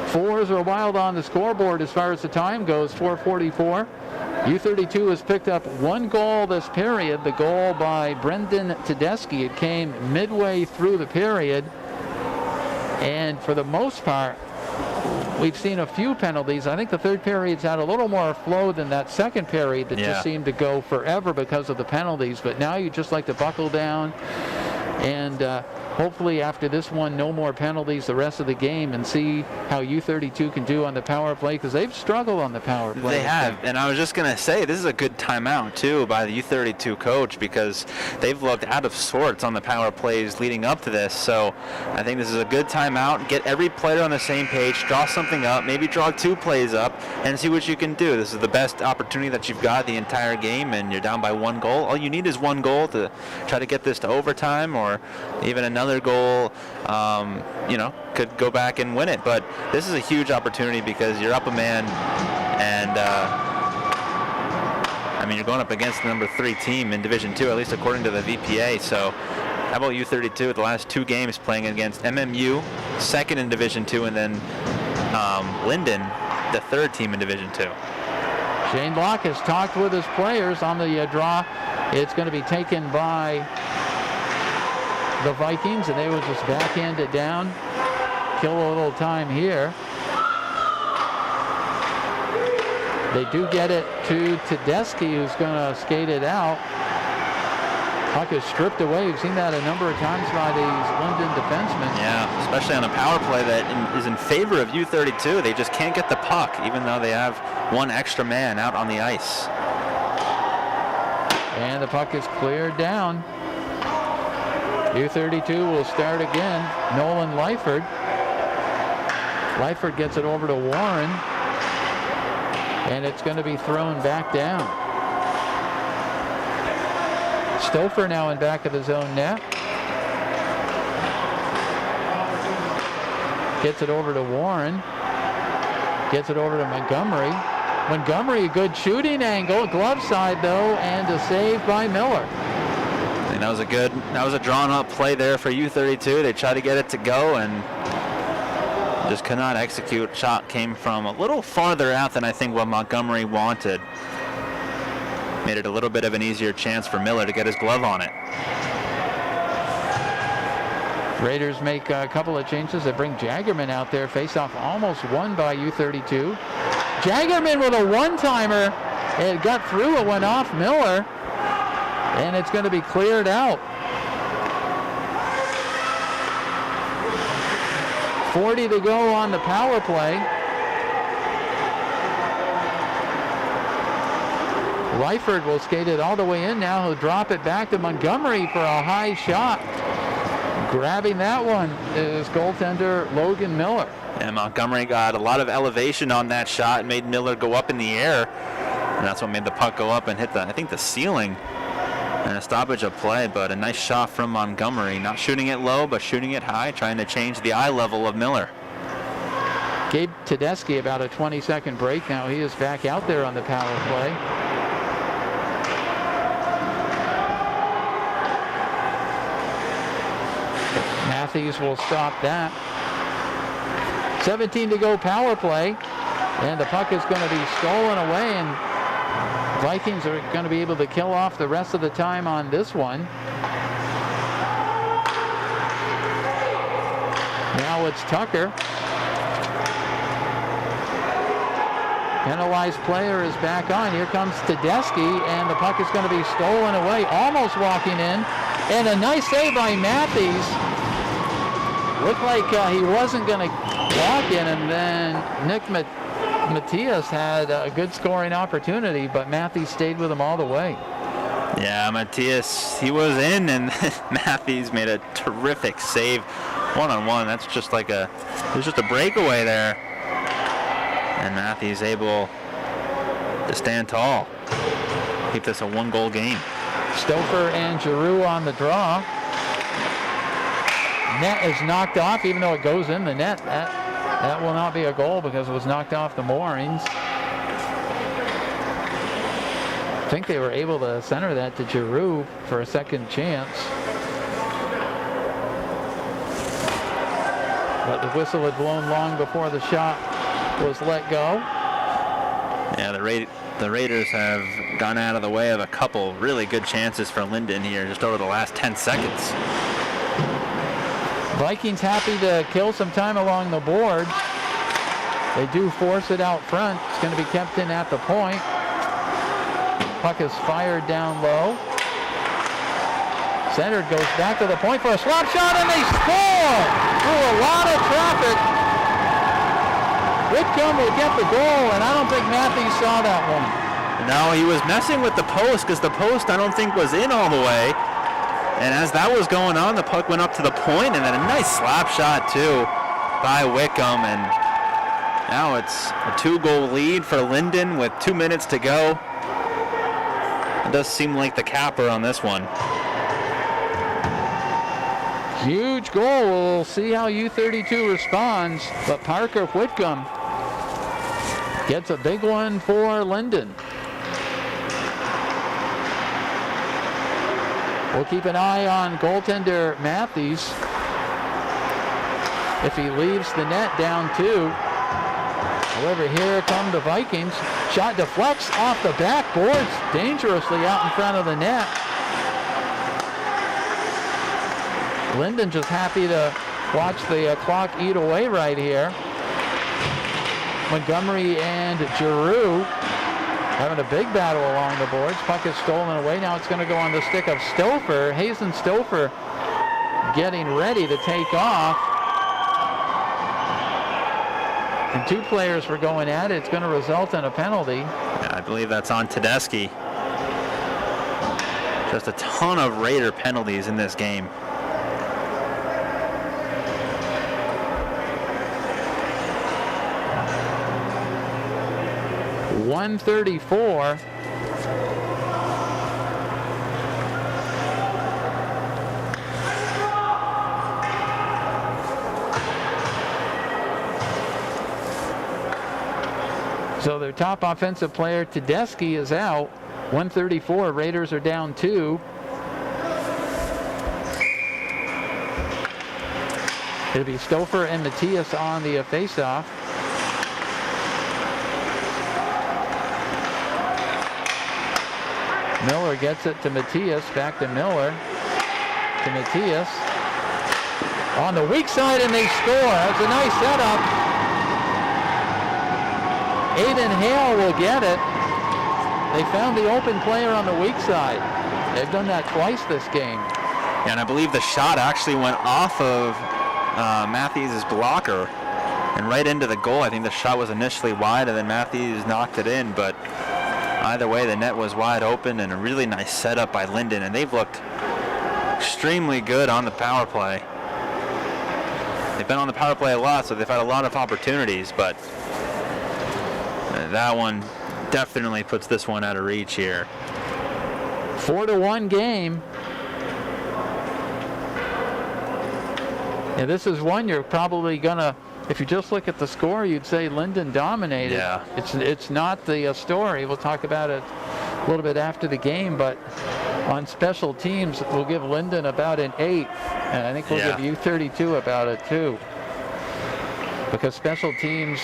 Speaker 2: Fours are wild on the scoreboard as far as the time goes, 4:44. U-32 has picked up 1 goal this period, the goal by Brendan Tedeschi. It came midway through the period. And for the most part, we've seen a few penalties. I think the third period's had a little more flow than that second period that just seemed to go forever because of the penalties. But now you just like to buckle down and hopefully after this one, no more penalties the rest of the game, and see how U-32 can do on the power play, because they've struggled on the power play.
Speaker 3: They have, and I was just going to say, this is a good timeout, too, by the U-32 coach, because they've looked out of sorts on the power plays leading up to this. So I think this is a good timeout. Get every player on the same page, draw something up, maybe draw 2 plays up, and see what you can do. This is the best opportunity that you've got the entire game, and you're down by 1 goal. All you need is 1 goal to try to get this to overtime, or even another goal, could go back and win it. But this is a huge opportunity because you're up a man, and you're going up against the number 3 team in Division 2, at least according to the VPA. So how about U-32 with the last 2 games playing against MMU, second in Division 2, and then Linden, the 3rd team in Division 2.
Speaker 2: Shane Block has talked with his players on the draw. It's going to be taken by the Vikings, and they will just backhand it down, kill a little time here. They do get it to Tedeschi, who's going to skate it out. Puck is stripped away. We've seen that a number of times by these Linden defensemen.
Speaker 3: Yeah, especially on a power play that is in favor of U-32. They just can't get the puck, even though they have 1 extra man out on the ice.
Speaker 2: And the puck is cleared down. U-32 will start again. Nolan Lyford. Lyford gets it over to Warren. and it's going to be thrown back down. Stouffer now in back of his own net. Gets it over to Warren. Gets it over to Montgomery. Montgomery, a good shooting angle. Glove side, though, and a save by Miller.
Speaker 3: And that was a drawn-up play there for U-32. They tried to get it to go and just could not execute. Shot came from a little farther out than I think what Montgomery wanted. Made it a little bit of an easier chance for Miller to get his glove on it.
Speaker 2: Raiders make a couple of changes. They bring Jagerman out there. Face-off almost won by U-32. Jagerman with a one-timer. It got through. It went off Miller. And it's going to be cleared out. 40 to go on the power play. Lyford will skate it all the way in now. He'll drop it back to Montgomery for a high shot. Grabbing that one is goaltender Logan Miller.
Speaker 3: And Montgomery got a lot of elevation on that shot, made Miller go up in the air. And that's what made the puck go up and hit I think the ceiling. And a stoppage of play, but a nice shot from Montgomery. Not shooting it low, but shooting it high, trying to change the eye level of Miller.
Speaker 2: Gabe Tedeschi about a 20-second break now. He is back out there on the power play. Matthews will stop that. 17 to go power play. And the puck is going to be stolen away, and Vikings are going to be able to kill off the rest of the time on this one. Now it's Tucker. Penalized player is back on. Here comes Tedeschi, and the puck is going to be stolen away, almost walking in. And a nice save by Matthews. Looked like he wasn't going to walk in, and then Nick Matias had a good scoring opportunity, but Matthews stayed with him all the way.
Speaker 3: Yeah, Matias, he was in, and Matthews made a terrific save. One-on-one, that's just like it was just a breakaway there. And Matthews able to stand tall. Keep this a one-goal game.
Speaker 2: Stouffer and Giroux on the draw. Net is knocked off, even though it goes in the net. That will not be a goal because it was knocked off the moorings. I think they were able to center that to Giroux for a second chance. But the whistle had blown long before the shot was let go.
Speaker 3: Yeah, the Raiders have gone out of the way of a couple really good chances for Linden here just over the last 10 seconds.
Speaker 2: Vikings happy to kill some time along the boards. They do force it out front. It's going to be kept in at the point. Puck is fired down low. Centered, goes back to the point for a slap shot, and they score! Through a lot of traffic. Whitcomb will get the goal, and I don't think Matthews saw that one.
Speaker 3: No, he was messing with the post because the post I don't think was in all the way. And as that was going on, the puck went up to the point, and then a nice slap shot, too, by Whitcomb. And now it's a 2-goal lead for Linden with 2 minutes to go. It does seem like the capper on this one.
Speaker 2: Huge goal. We'll see how U-32 responds. But Parker Whitcomb gets a big one for Linden. We'll keep an eye on goaltender Matthews. If he leaves the net down 2. However, here come the Vikings. Shot deflects off the backboards dangerously out in front of the net. Linden just happy to watch the clock eat away right here. Montgomery and Giroux having a big battle along the boards. Puck is stolen away. Now it's going to go on the stick of Stouffer. Hazen Stouffer getting ready to take off. And 2 players were going at it. It's going to result in a penalty.
Speaker 3: Yeah, I believe that's on Tedeschi. Just a ton of Raider penalties in this game.
Speaker 2: 134. So their top offensive player, Tedeschi, is out. 134. Raiders are down 2. It'll be Stouffer and Matthias on the faceoff. Miller gets it to Matthias. Back to Miller. To Matthias. On the weak side, and they score. That's a nice setup. Aiden Hale will get it. They found the open player on the weak side. They've done that twice this game.
Speaker 3: Yeah, and I believe the shot actually went off of Matthews' blocker and right into the goal. I think the shot was initially wide and then Matthews knocked it in, but either way the net was wide open and a really nice setup by Linden, and they've looked extremely good on the power play. They've been on the power play a lot, so they've had a lot of opportunities, but that one definitely puts this one out of reach here.
Speaker 2: 4-1 game. And this is one you're probably gonna, if you just look at the score, you'd say Linden dominated.
Speaker 3: Yeah.
Speaker 2: It's not the story. We'll talk about it a little bit after the game, but on special teams, we'll give Linden about an 8, and I think we'll give U-32 about a 2. Because special teams,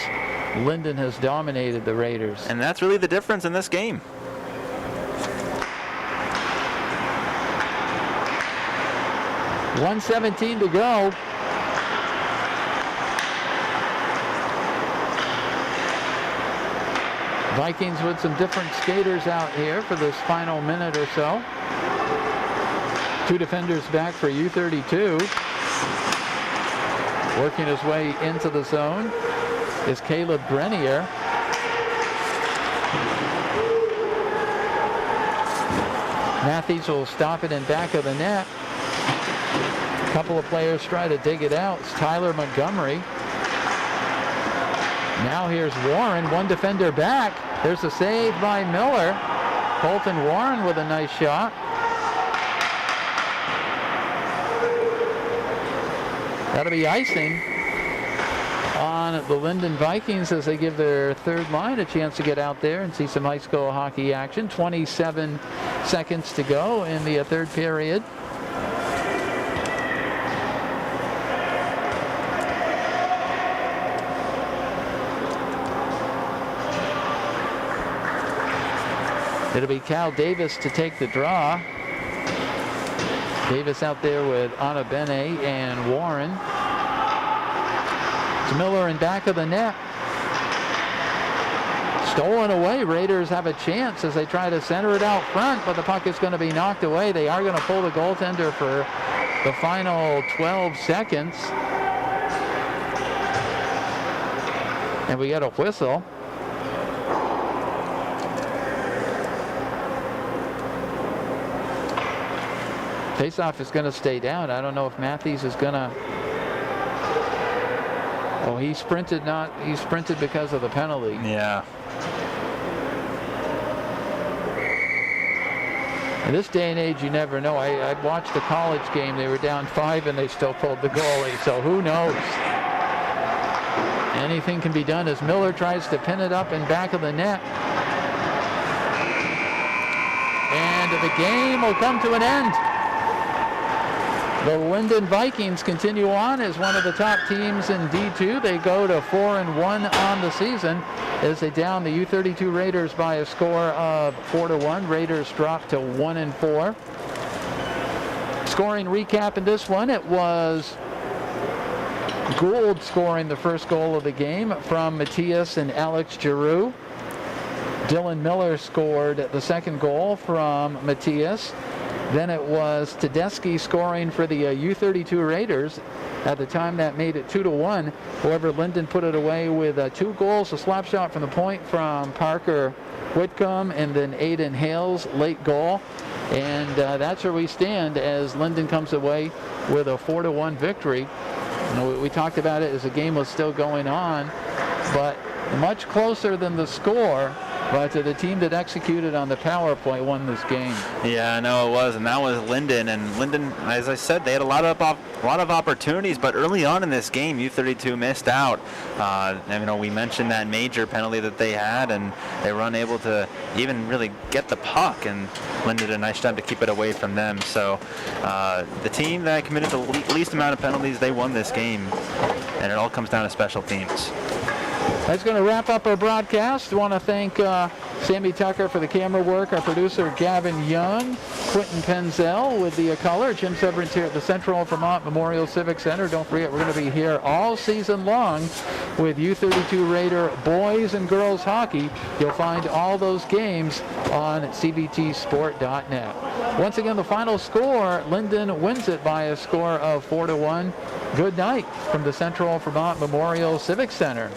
Speaker 2: Linden has dominated the Raiders.
Speaker 3: And that's really the difference in this game.
Speaker 2: .117 to go. Vikings with some different skaters out here for this final minute or so. 2 defenders back for U-32. Working his way into the zone is Caleb Grenier. Matthews will stop it in back of the net. A couple of players try to dig it out. It's Tyler Montgomery. Now here's Warren, one defender back. There's a save by Miller. Colton Warren with a nice shot. That'll be icing on the Linden Vikings as they give their third line a chance to get out there and see some high school hockey action. 27 seconds to go in the third period. It'll be Cal Davis to take the draw. Davis out there with Anna Bene and Warren. It's Miller in back of the net. Stolen away. Raiders have a chance as they try to center it out front, but the puck is going to be knocked away. They are going to pull the goaltender for the final 12 seconds. And we get a whistle. Faceoff is going to stay down. I don't know if Matthews is going to. Oh, he sprinted he sprinted because of the penalty.
Speaker 3: Yeah.
Speaker 2: In this day and age, you never know. I watched a college game. They were down 5 and they still pulled the goalie. So who knows? Anything can be done as Miller tries to pin it up in back of the net. And the game will come to an end. The Linden Vikings continue on as one of the top teams in D2. They go to 4-1 on the season as they down the U-32 Raiders by a score of 4-1. Raiders drop to 1-4. Scoring recap in this one, it was Gould scoring the first goal of the game from Matthias and Alex Giroux. Dylan Miller scored the second goal from Matthias. Then it was Tedeschi scoring for the U-32 Raiders. At the time, that made it 2-1. However, Linden put it away with 2 goals, a slap shot from the point from Parker Whitcomb, and then Aiden Hale's late goal. And that's where we stand as Linden comes away with a 4-1 victory. You know, we talked about it as the game was still going on, but much closer than the score. but the team that executed on the power play won this game.
Speaker 3: Yeah, I know it was, and that was Linden. And Linden, as I said, they had a lot of opportunities, but early on in this game, U-32 missed out. And, we mentioned that major penalty that they had, and they were unable to even really get the puck, and Linden did a nice job to keep it away from them. So the team that committed the least amount of penalties, they won this game, and it all comes down to special teams.
Speaker 2: That's going to wrap up our broadcast. I want to thank Sammy Tucker for the camera work, our producer Gavin Young, Quentin Penzel with the color, Jim Severance here at the Central Vermont Memorial Civic Center. Don't forget, we're going to be here all season long with U-32 Raider boys and girls hockey. You'll find all those games on cbtsport.net. Once again, the final score, Linden wins it by a score of 4-1. Good night from the Central Vermont Memorial Civic Center.